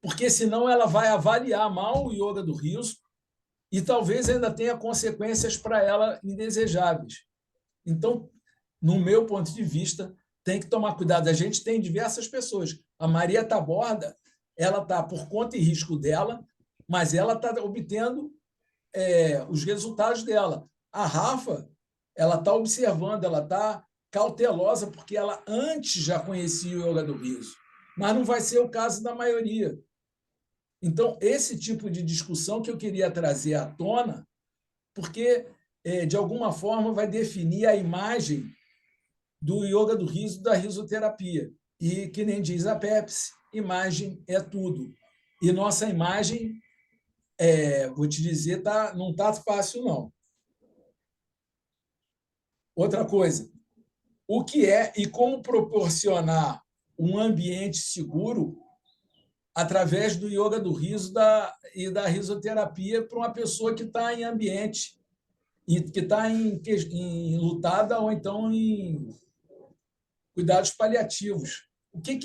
porque senão ela vai avaliar mal o yoga do riso e talvez ainda tenha consequências para ela indesejáveis. Então, no meu ponto de vista, tem que tomar cuidado. A gente tem diversas pessoas. A Maria Taborda, ela está por conta e risco dela, mas ela está obtendo os resultados dela. A Rafa, ela está observando, ela está cautelosa, porque ela antes já conhecia o yoga do riso, mas não vai ser o caso da maioria. Então, esse tipo de discussão que eu queria trazer à tona, porque, de alguma forma, vai definir a imagem do yoga do riso, da risoterapia. E, que nem diz a Pepsi, imagem é tudo. E nossa imagem, vou te dizer, não está fácil, não. Outra coisa, o que é e como proporcionar um ambiente seguro através do yoga do riso e da risoterapia para uma pessoa que está em ambiente, que está em lutada ou então em cuidados paliativos. O que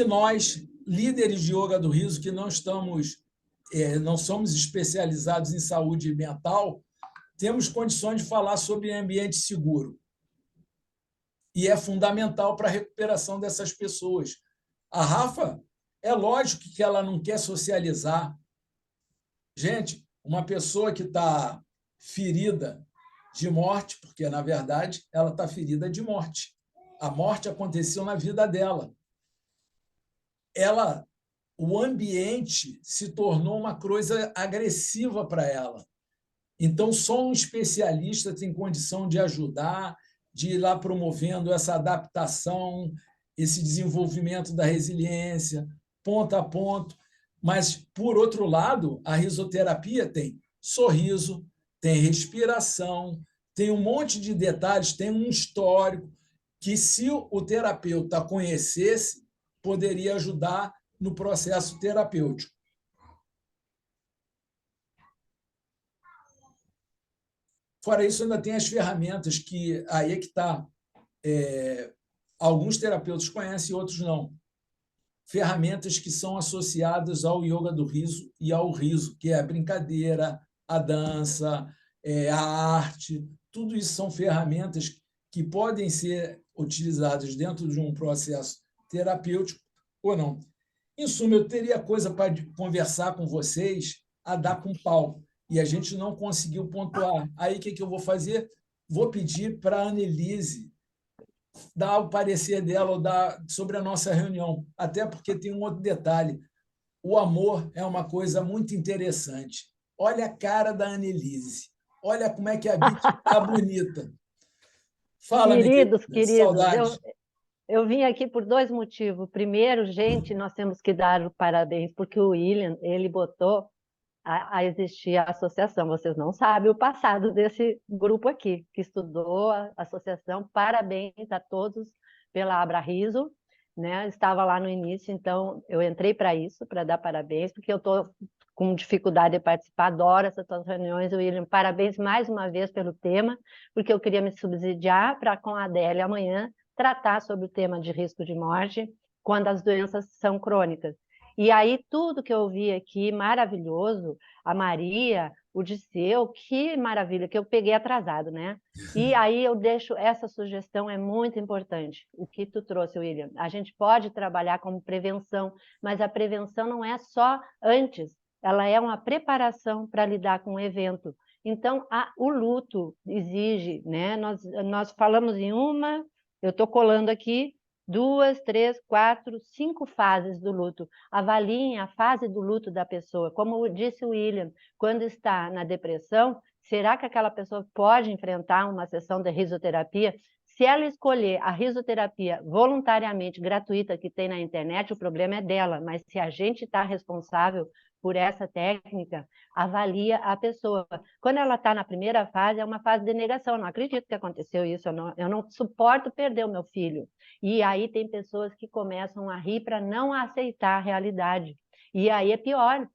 nós, líderes de yoga do riso, que não somos especializados em saúde mental, temos condições de falar sobre ambiente seguro? E é fundamental para a recuperação dessas pessoas. A Rafa, é lógico que ela não quer socializar. Gente, uma pessoa que está ferida de morte, porque, na verdade, ela está ferida de morte. A morte aconteceu na vida dela. O ambiente se tornou uma coisa agressiva para ela. Então, só um especialista tem condição de ajudar, de ir lá promovendo essa adaptação, esse desenvolvimento da resiliência, ponto a ponto. Mas, por outro lado, a risoterapia tem sorriso, tem respiração, tem um monte de detalhes, tem um histórico que, se o terapeuta conhecesse, poderia ajudar no processo terapêutico. Fora isso, ainda tem as ferramentas que aí é que está. Alguns terapeutas conhecem, outros não. Ferramentas que são associadas ao yoga do riso e ao riso, que é a brincadeira, a dança, a arte. Tudo isso são ferramentas que podem ser utilizadas dentro de um processo terapêutico ou não. Em suma, eu teria coisa para conversar com vocês a dar com pau, e a gente não conseguiu pontuar. Aí, o que eu vou fazer? Vou pedir para a Annelise dar o parecer dela sobre a nossa reunião, até porque tem um outro detalhe. O amor é uma coisa muito interessante. Olha a cara da Annelise. Olha como é que a bicha está bonita. Fala, Queridos, Annelise. Saudades. eu vim aqui por 2 motivos. Primeiro, gente, nós temos que dar os parabéns, porque o William, ele botou a existir a associação. Vocês não sabem o passado desse grupo aqui, que estudou a associação. Parabéns a todos pela Abra Riso, né? Estava lá no início, então eu entrei para isso, para dar parabéns, porque eu estou com dificuldade de participar, adoro essas tuas reuniões, William. Parabéns mais uma vez pelo tema, porque eu queria me subsidiar para, com a Adélia amanhã, tratar sobre o tema de risco de morte quando as doenças são crônicas. E aí, tudo que eu vi aqui, maravilhoso, a Maria, o Disseu, que maravilha, que eu peguei atrasado, né? E aí eu deixo essa sugestão, é muito importante, o que tu trouxe, William. A gente pode trabalhar como prevenção, mas a prevenção não é só antes, ela é uma preparação para lidar com o evento. Então, o luto exige, né? Nós falamos em uma, eu estou colando aqui, 2, 3, 4, 5 fases do luto. Avaliem a fase do luto da pessoa. Como disse o William, quando está na depressão, será que aquela pessoa pode enfrentar uma sessão de risoterapia? Se ela escolher a risoterapia voluntariamente gratuita que tem na internet, o problema é dela, mas se a gente está responsável por essa técnica, avalia a pessoa. Quando ela está na primeira fase, é uma fase de negação. Eu não acredito que aconteceu isso, eu não suporto perder o meu filho. E aí tem pessoas que começam a rir para não aceitar a realidade. E aí é pior,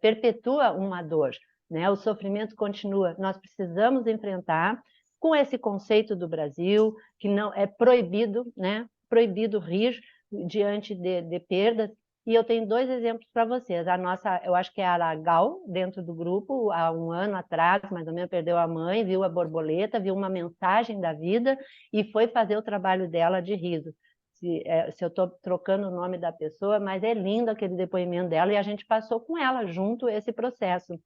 perpetua uma dor, né? O sofrimento continua. Nós precisamos enfrentar com esse conceito do Brasil, que não é proibido, né? Proibido rir diante de perdas. E eu tenho 2 exemplos para vocês. A nossa, eu acho que é a Gal, dentro do grupo, há 1 ano atrás, mais ou menos, perdeu a mãe, viu a borboleta, viu uma mensagem da vida e foi fazer o trabalho dela de riso. Se eu estou trocando o nome da pessoa, mas é lindo aquele depoimento dela e a gente passou com ela junto esse processo,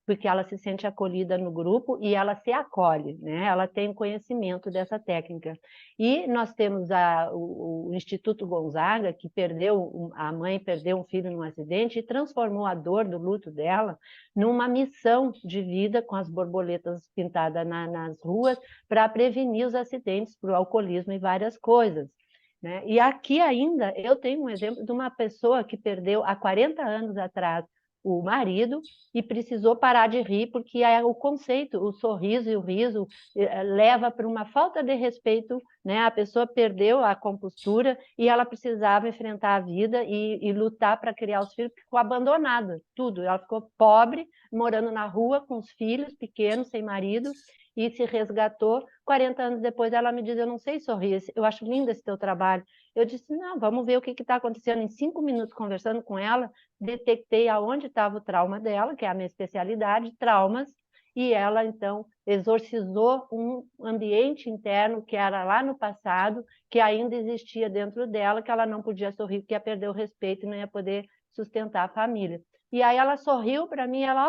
porque ela se sente acolhida no grupo e ela se acolhe, né? Ela tem conhecimento dessa técnica. E nós temos o Instituto Gonzaga, que a mãe perdeu um filho num acidente e transformou a dor do luto dela numa missão de vida com as borboletas pintadas nas ruas para prevenir os acidentes por alcoolismo e várias coisas, né? E aqui ainda eu tenho um exemplo de uma pessoa que perdeu há 40 anos atrás o marido e precisou parar de rir porque o conceito, o sorriso e o riso leva para uma falta de respeito, né? A pessoa perdeu a compostura e ela precisava enfrentar a vida e lutar para criar os filhos, ficou abandonada, tudo. Ela ficou pobre, morando na rua com os filhos pequenos, sem marido, e se resgatou. 40 anos depois ela me diz, eu não sei sorrir, eu acho lindo esse teu trabalho. Eu disse, não, vamos ver o que está acontecendo. Em 5 minutos conversando com ela, detectei aonde estava o trauma dela, que é a minha especialidade, traumas, e ela, então, exorcizou um ambiente interno que era lá no passado, que ainda existia dentro dela, que ela não podia sorrir, porque ia perder o respeito e não ia poder sustentar a família. E aí ela sorriu para mim, ela,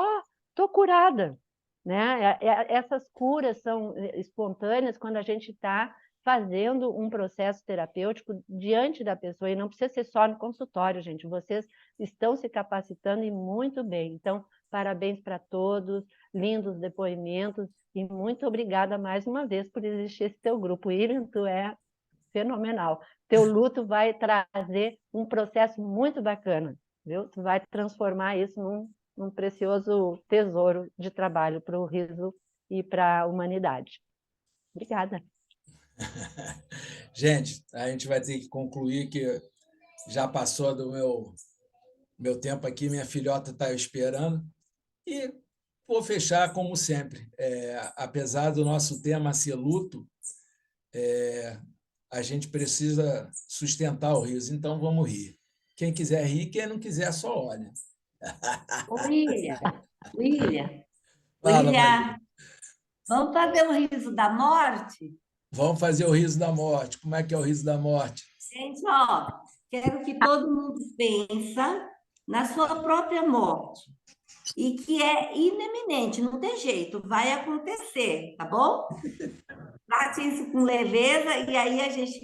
estou curada, né? Essas curas são espontâneas quando a gente está fazendo um processo terapêutico diante da pessoa, e não precisa ser só no consultório, gente. Vocês estão se capacitando e muito bem. Então, parabéns para todos, lindos depoimentos, e muito obrigada mais uma vez por existir esse teu grupo. William, tu é fenomenal. Teu luto vai trazer um processo muito bacana, viu? Tu vai transformar isso num precioso tesouro de trabalho para o riso e para a humanidade. Obrigada. Gente, a gente vai ter que concluir que já passou do meu tempo aqui, minha filhota está esperando. E vou fechar como sempre. Apesar do nosso tema ser luto, a gente precisa sustentar o riso, então vamos rir. Quem quiser rir, quem não quiser, só olha. William, Fala, Maria. vamos fazer o riso da morte? Vamos fazer o riso da morte. Como é que é o riso da morte? Gente, quero que todo mundo pensa na sua própria morte e que é ineminente, não tem jeito, vai acontecer, tá bom? Trate isso com leveza e aí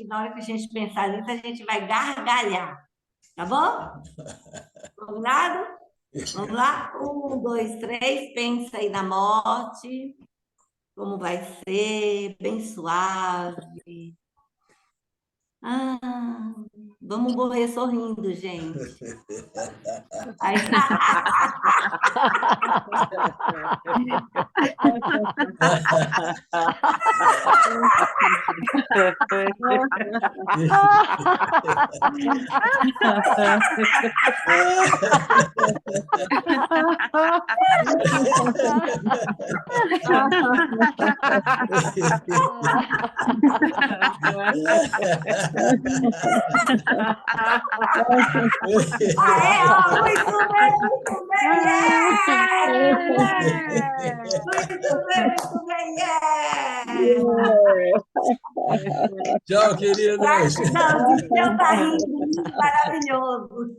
na hora que a gente pensar nisso, a gente vai gargalhar, tá bom? Combinado? Vamos lá? 1, 2, 3, pensa aí na morte, como vai ser, bem suave. Vamos morrer sorrindo, gente. Aí... Muito bem, muito bem, muito bem, Tchau, queridas. Não, o seu tá rindo, maravilhoso.